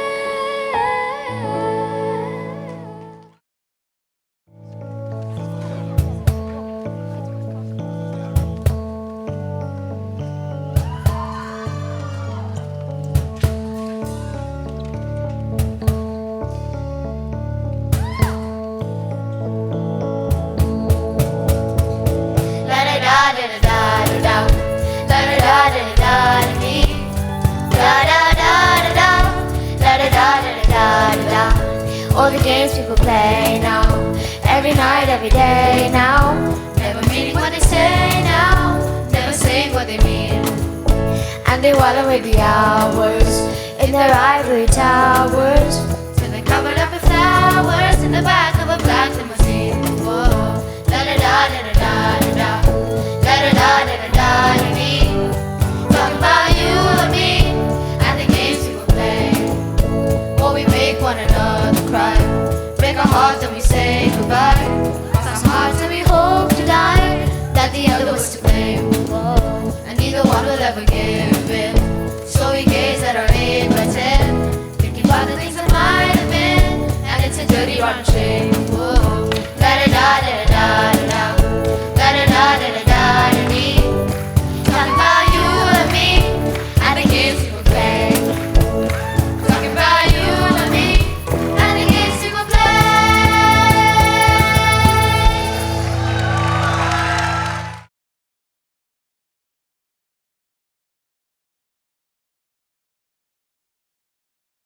All the games people play now, every night, every day now, never meaning what they say now, never saying what they mean. And they while away the hours in their ivory tower.